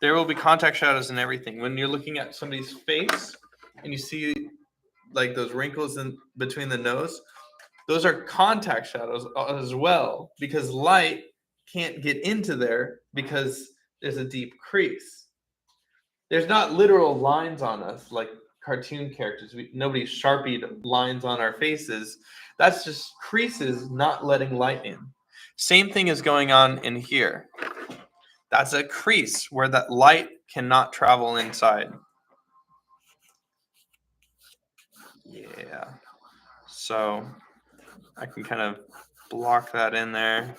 there will be contact shadows in everything. When you're looking at somebody's face and you see like those wrinkles in between the nose, those are contact shadows as well, because light can't get into there because there's a deep crease. There's not literal lines on us like cartoon characters. Nobody sharpied lines on our faces. That's just creases not letting light in. Same thing is going on in here. That's a crease where that light cannot travel inside. Yeah. So I can kind of block that in there.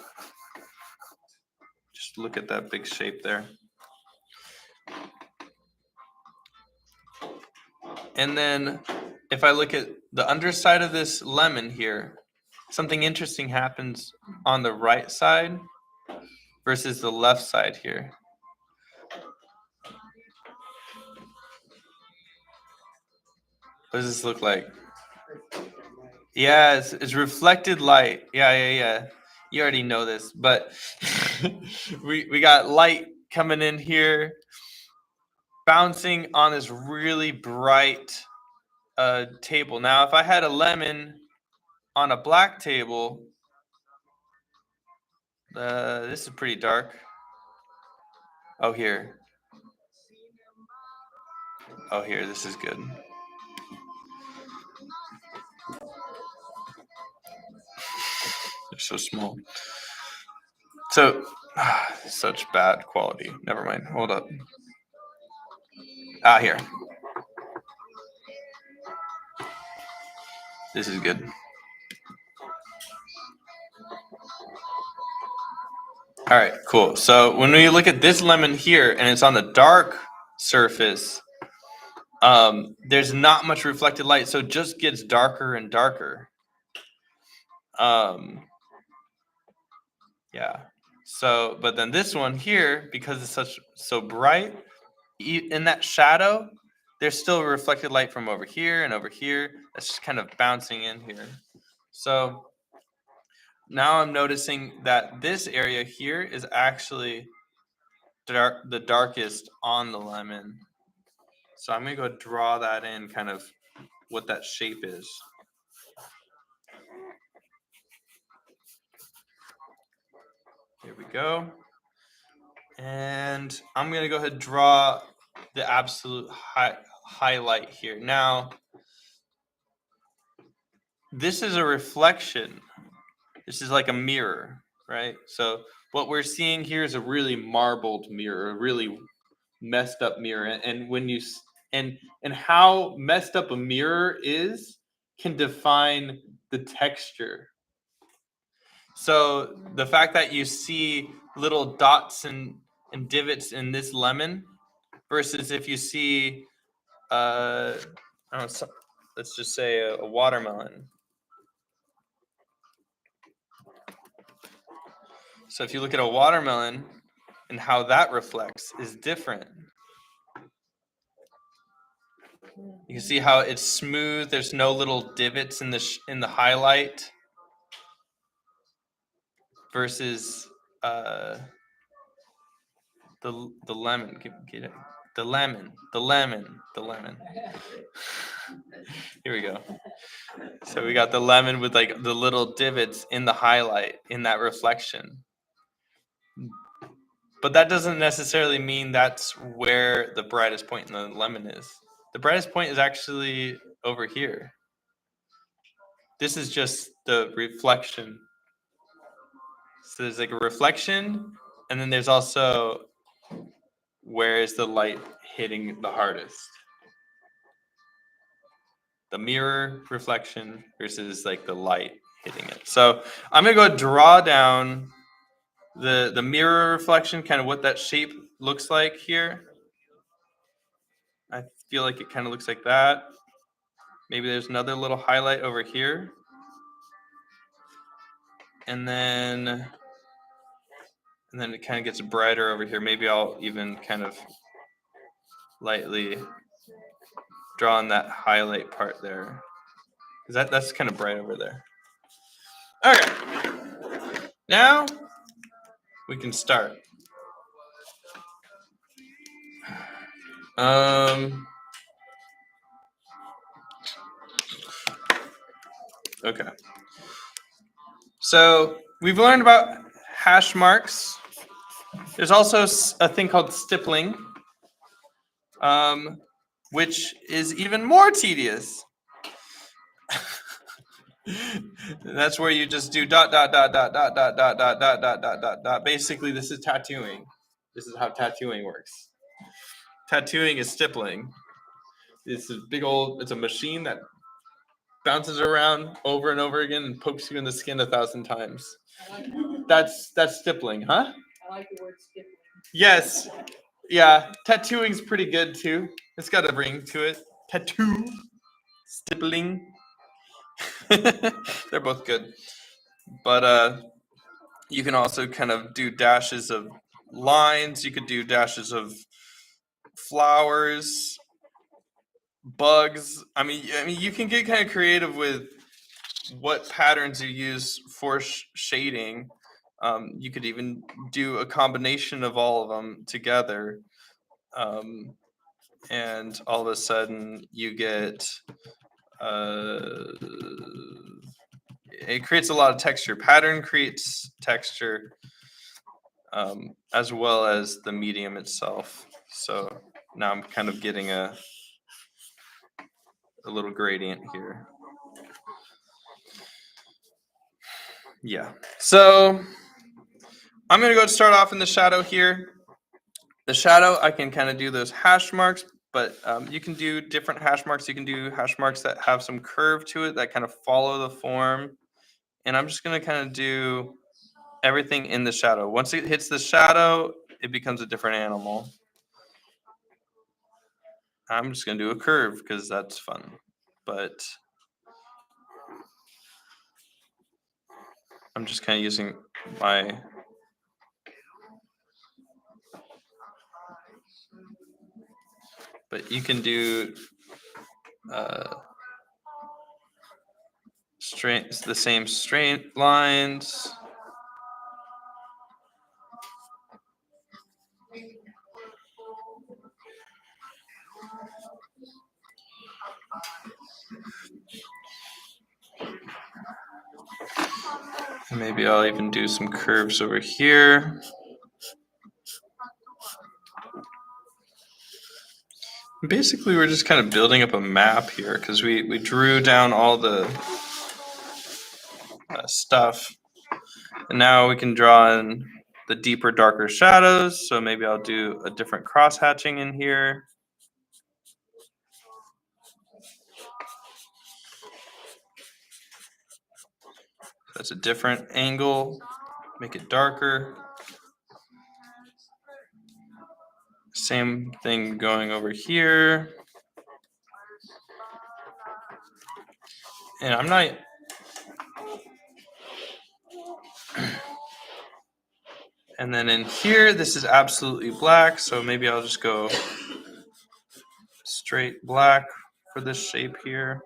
Just look at that big shape there. And then if I look at the underside of this lemon here, something interesting happens on the right side versus the left side here. What does this look like? Yeah, it's reflected light. Yeah. You already know this, but we got light coming in here, bouncing on this really bright table. Now, if I had a lemon on a black table, this is pretty dark. Oh, here. Oh, here, this is good. They're so small. So, such bad quality. Never mind. Hold up. Here. This is good. All right, cool. So when we look at this lemon here and it's on the dark surface, there's not much reflected light, so it just gets darker and darker. Yeah. So, but then this one here, because it's so bright, in that shadow, there's still reflected light from over here and over here. That's just kind of bouncing in here. So now I'm noticing that this area here is actually the darkest on the lemon. So I'm going to go draw that in, kind of what that shape is. Here we go. And I'm going to go ahead and draw the absolute highlight here. Now, this is a reflection. This is like a mirror, right? So what we're seeing here is a really marbled mirror, a really messed up mirror. And when you and how messed up a mirror is can define the texture. So the fact that you see little dots and divots in this lemon versus if you see let's just say a watermelon. So if you look at a watermelon and how that reflects is different. You can see how it's smooth. There's no little divots in the highlight versus the lemon. Get it? The lemon. Here we go. So we got the lemon with like the little divots in the highlight in that reflection. But that doesn't necessarily mean that's where the brightest point in the lemon is. The brightest point is actually over here. This is just the reflection. So there's like a reflection, and then there's also where is the light hitting the hardest. The mirror reflection versus like the light hitting it. So I'm gonna go draw down the mirror reflection, kind of what that shape looks like here. I feel like it kind of looks like that. Maybe there's another little highlight over here. And then it kind of gets brighter over here. Maybe I'll even kind of lightly draw on that highlight part there. Because that's kind of bright over there. Okay. Now we can start. Okay. So we've learned about hash marks. There's also a thing called stippling. which is even more tedious. That's where you just do dot dot dot dot dot dot dot dot dot dot dot dot dot. Basically, this is tattooing. This is how tattooing works. Tattooing is stippling. It's a big old. It's a machine that bounces around over and over again and pokes you in the skin 1,000 times. That's stippling, huh? I like the word skipping. Yes. Yeah. Tattooing's pretty good too. It's got a ring to it. Tattoo. Stippling. They're both good. But you can also kind of do dashes of lines. You could do dashes of flowers, bugs. I mean, you can get kind of creative with what patterns you use for shading. You could even do a combination of all of them together. And all of a sudden you get it creates a lot of texture. Pattern creates texture, as well as the medium itself. So now I'm kind of getting a little gradient here. Yeah. So I'm gonna go start off in the shadow here. The shadow, I can kind of do those hash marks, but you can do different hash marks. You can do hash marks that have some curve to it that kind of follow the form. And I'm just gonna kind of do everything in the shadow. Once it hits the shadow, it becomes a different animal. I'm just gonna do a curve because that's fun. But I'm just kind of using my but you can do the same straight lines. Maybe I'll even do some curves over here. Basically, we're just kind of building up a map here because we drew down all the stuff. And now we can draw in the deeper, darker shadows. So maybe I'll do a different cross hatching in here. That's a different angle. Make it darker. Same thing going over here. And I'm not... And then in here, this is absolutely black. So maybe I'll just go straight black for this shape here.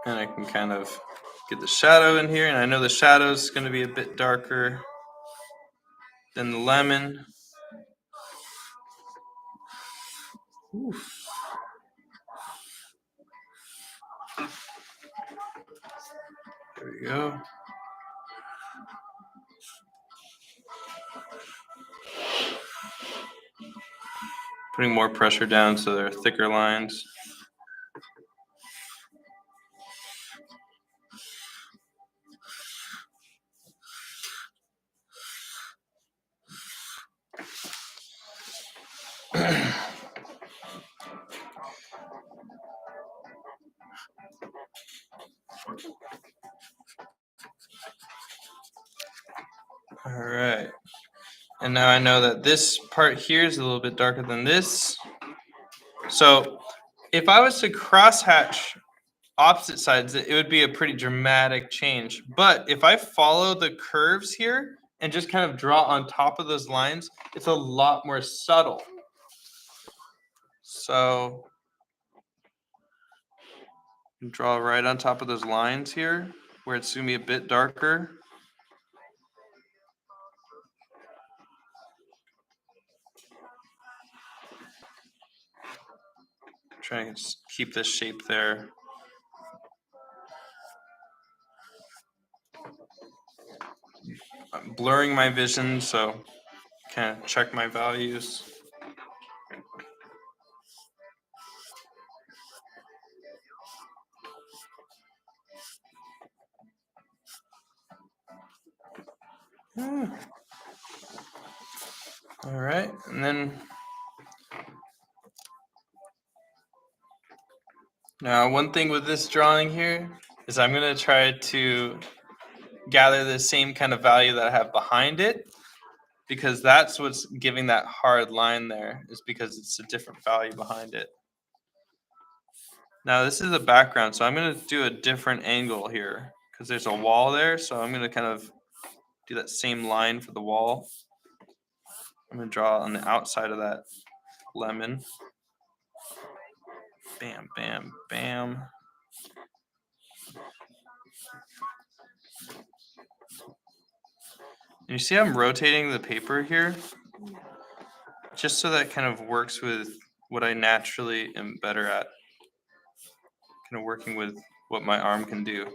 And I can kind of get the shadow in here. And I know the shadow is going to be a bit darker than the lemon. Oof. There we go. Putting more pressure down so they're thicker lines. All right. And now I know that this part here is a little bit darker than this. So if I was to crosshatch opposite sides, it would be a pretty dramatic change. But if I follow the curves here and just kind of draw on top of those lines, it's a lot more subtle. So draw right on top of those lines here where it's going to be a bit darker. Trying to just keep this shape there. I'm blurring my vision, so kind of check my values. All right, and then now one thing with this drawing here is I'm gonna try to gather the same kind of value that I have behind it, because that's what's giving that hard line there, is because it's a different value behind it. Now this is a background, so I'm gonna do a different angle here because there's a wall there, so I'm gonna kind of do that same line for the wall. I'm gonna draw on the outside of that lemon. Bam, bam, bam. And you see I'm rotating the paper here? Just so that kind of works with what I naturally am better at. Kind of working with what my arm can do.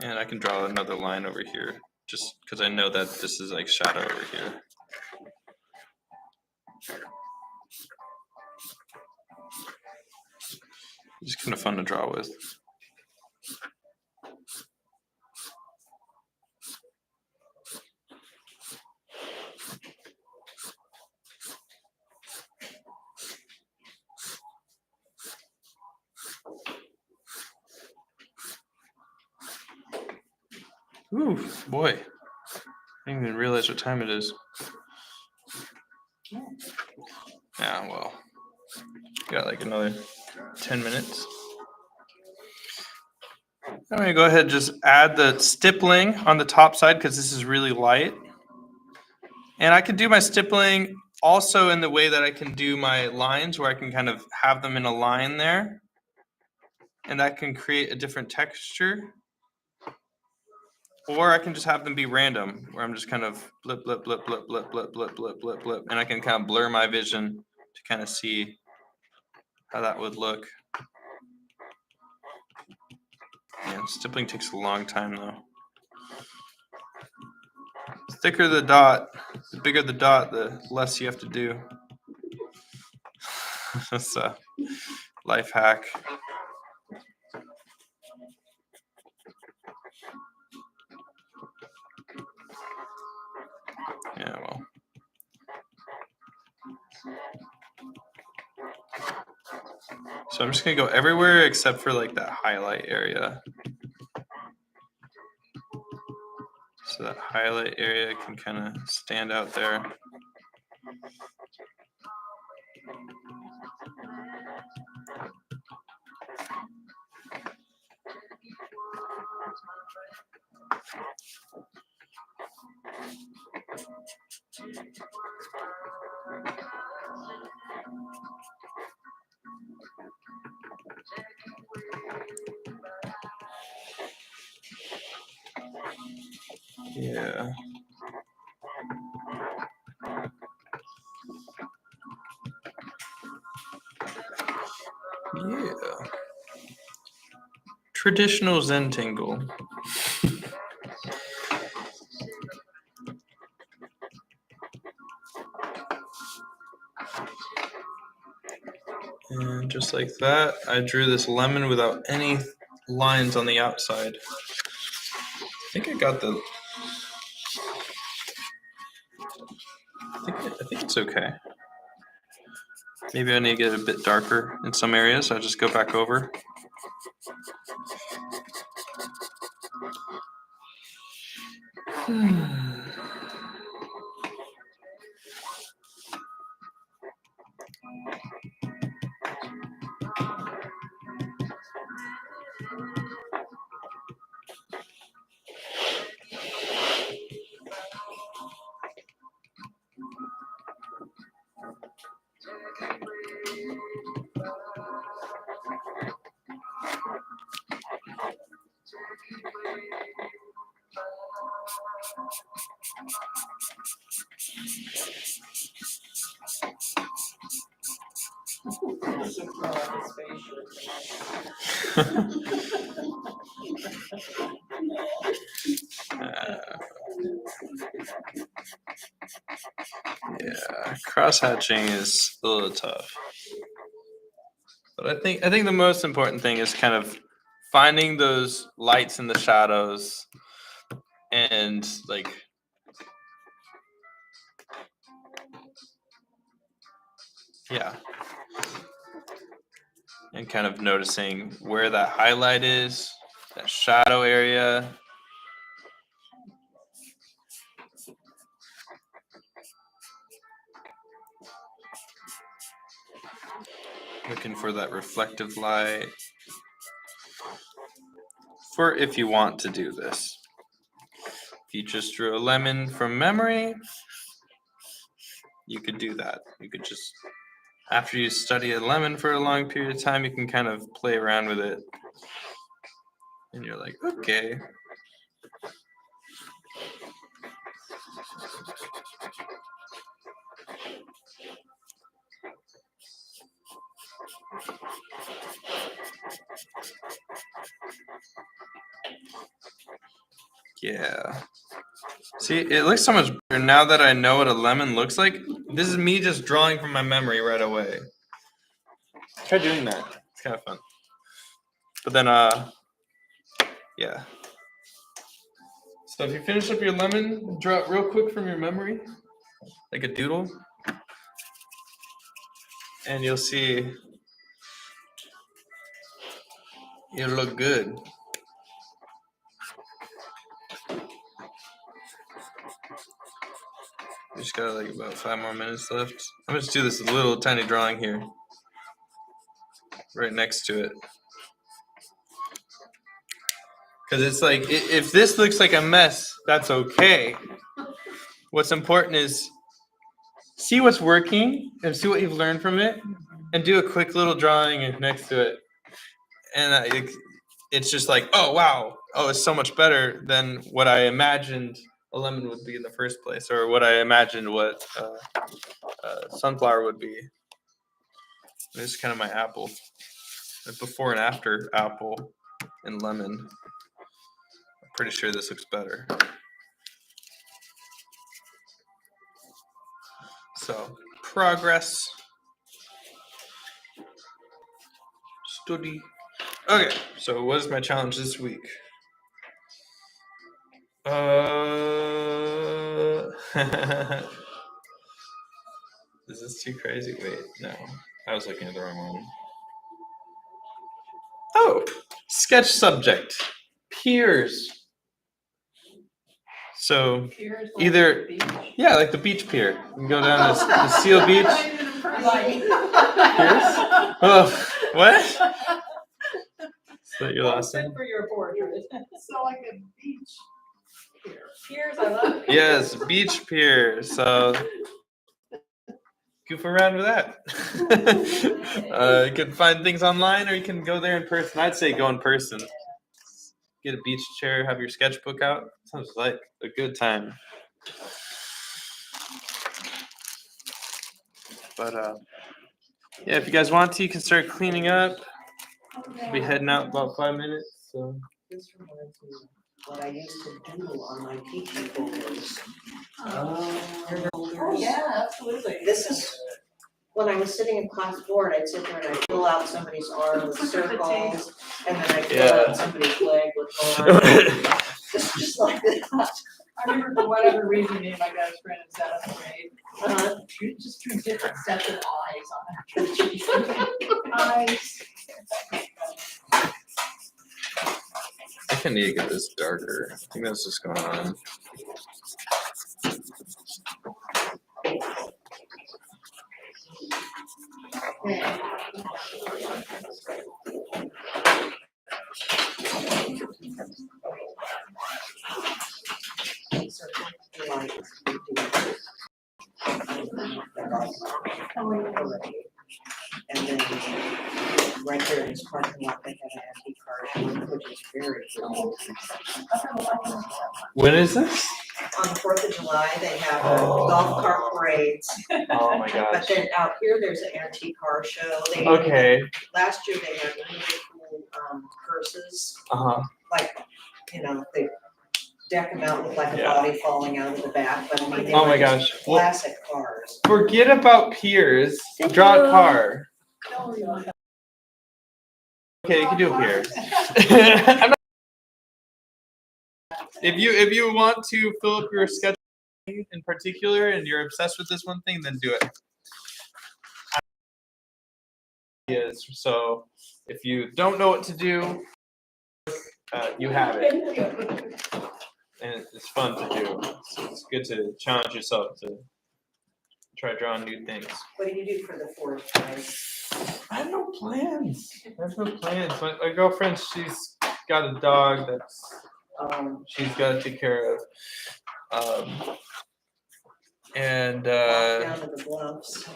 And I can draw another line over here, just because I know that this is like shadow over here. It's kind of fun to draw with. Ooh, boy. I didn't even realize what time it is. Yeah, well, got like another 10 minutes. I'm gonna go ahead and just add the stippling on the top side because this is really light. And I can do my stippling also in the way that I can do my lines, where I can kind of have them in a line there. And that can create a different texture. Or I can just have them be random, where I'm just kind of blip, blip, blip, blip, blip, blip, blip, blip, blip, blip. And I can kind of blur my vision to kind of see how that would look. Yeah, stippling takes a long time though. The thicker the dot, the bigger the dot, the less you have to do. That's a life hack. Yeah, well. So I'm just gonna go everywhere except for like that highlight area. So that highlight area can kind of stand out there. Yeah. Yeah. Traditional Zentangle. And just like that, I drew this lemon without any lines on the outside. I think I got the. I think it's okay. Maybe I need to get a bit darker in some areas. I'll just go back over. Yeah, cross hatching is a little tough. But I think the most important thing is kind of finding those lights in the shadows and like yeah. And kind of noticing where that highlight is, that shadow area. Looking for that reflective light. For if you want to do this. If you just drew a lemon from memory, you could do that. You could just, after you study a lemon for a long period of time, you can kind of play around with it. And you're like, okay. Yeah. See, it looks so much better now that I know what a lemon looks like. This is me just drawing from my memory right away. Try doing that. It's kind of fun. But then, yeah. So if you finish up your lemon, draw it real quick from your memory, like a doodle. And you'll see it'll look good. We just got like about 5 more minutes left. I'm gonna just do this little tiny drawing here, right next to it. Because it's like, if this looks like a mess, that's okay. What's important is see what's working and see what you've learned from it, and do a quick little drawing next to it. And it's just like, oh wow, oh it's so much better than what I imagined a lemon would be in the first place, or what I imagined what sunflower would be. This is kind of my apple, the before and after apple and lemon. I'm pretty sure this looks better. So progress, study. Okay, so what is my challenge this week? Is this too crazy? Wait, no. I was looking at the wrong one. Oh, sketch subject. Piers. So either, yeah, like the beach pier. You can go down to the Seal Beach. Piers? Oh, what? Is that your last name? For your portrait. So like a beach here. Piers, I love it. Yes, beach pier. So goof around with that. You can find things online, or you can go there in person. I'd say go in person. Get a beach chair, have your sketchbook out. Sounds like a good time. But yeah, if you guys want to, you can start cleaning up. I'll be heading out in about 5 minutes. So. This reminds me of what I used to do on my teaching photos. Oh, yeah, absolutely. This is when I was sitting in class 4, I'd sit there and I'd fill out somebody's arm with circles, and then I'd fill out somebody's leg with lines. Just like that. I remember for whatever reason, me and my best friend in 7th grade, you just drew different sets of eyes on that. Eyes. I think I need to get this darker. I think that's what's going on. And then right there in this parking lot, they had an empty car, which is very cool. When is this? On the 4th of July, they have a golf cart parades. Oh my But gosh. then out here, there's an antique car show. They had, Okay. last year they had really cool, purses, Uh-huh. like, they deck them out with like a Yeah. body falling out of the back, but I mean, they Oh were my just gosh. Well, classic cars. forget about piers. Thank Draw a you. car. Okay, you can do a pier. I'm not- if you want to fill up your schedule in particular and you're obsessed with this one thing, then do it. Yes. So if you don't know what to do, you have it, and it's fun to do. So it's good to challenge yourself to try drawing new things. What do you do for the 4th, guys? I have no plans. My girlfriend, she's got a dog that's she's got to take care of. And Walk down to the bluffs,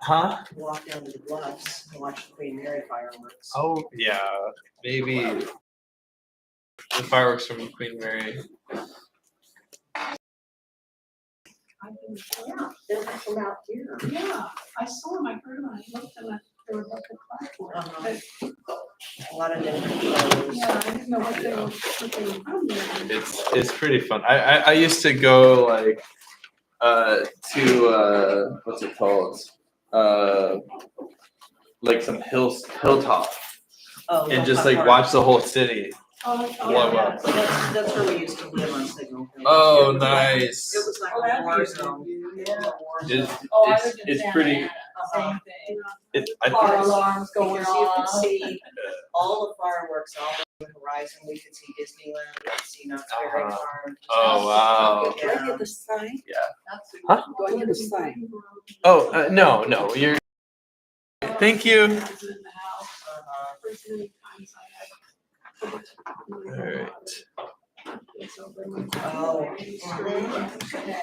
huh? walk down to the bluffs and watch the Queen Mary fireworks. Oh yeah, maybe the fireworks from Queen Mary. Yeah, they're from out here. Yeah, I saw them, I heard them, I looked and they were like a platform. Uh-huh. A lot of different colors. Yeah, I didn't know what they were from there. It's pretty fun. I used to go like to what's it called? Like some hilltop Oh, and just Hilltop like Park. watch the whole city. Oh, Blow Yeah, up. that's where we used to live on Signal Hill. Oh, It was like- nice. It was like Oh, a that'd war be zone. good. It was a war It's zone. Oh, I it's lived in it's Santa pretty. Ana. Uh-huh. Same thing. I Car think alarms going Because you could off. see all the fireworks all over the horizon. We could see Disneyland, we could see Knott's Berry Uh-huh. Farm. Oh wow. Do I get the sign? Huh? Do I get a sign? Oh no, you're. Thank you. In the house. Uh-huh. First many times I had- All right. It's over my- Oh. Mhm. Okay.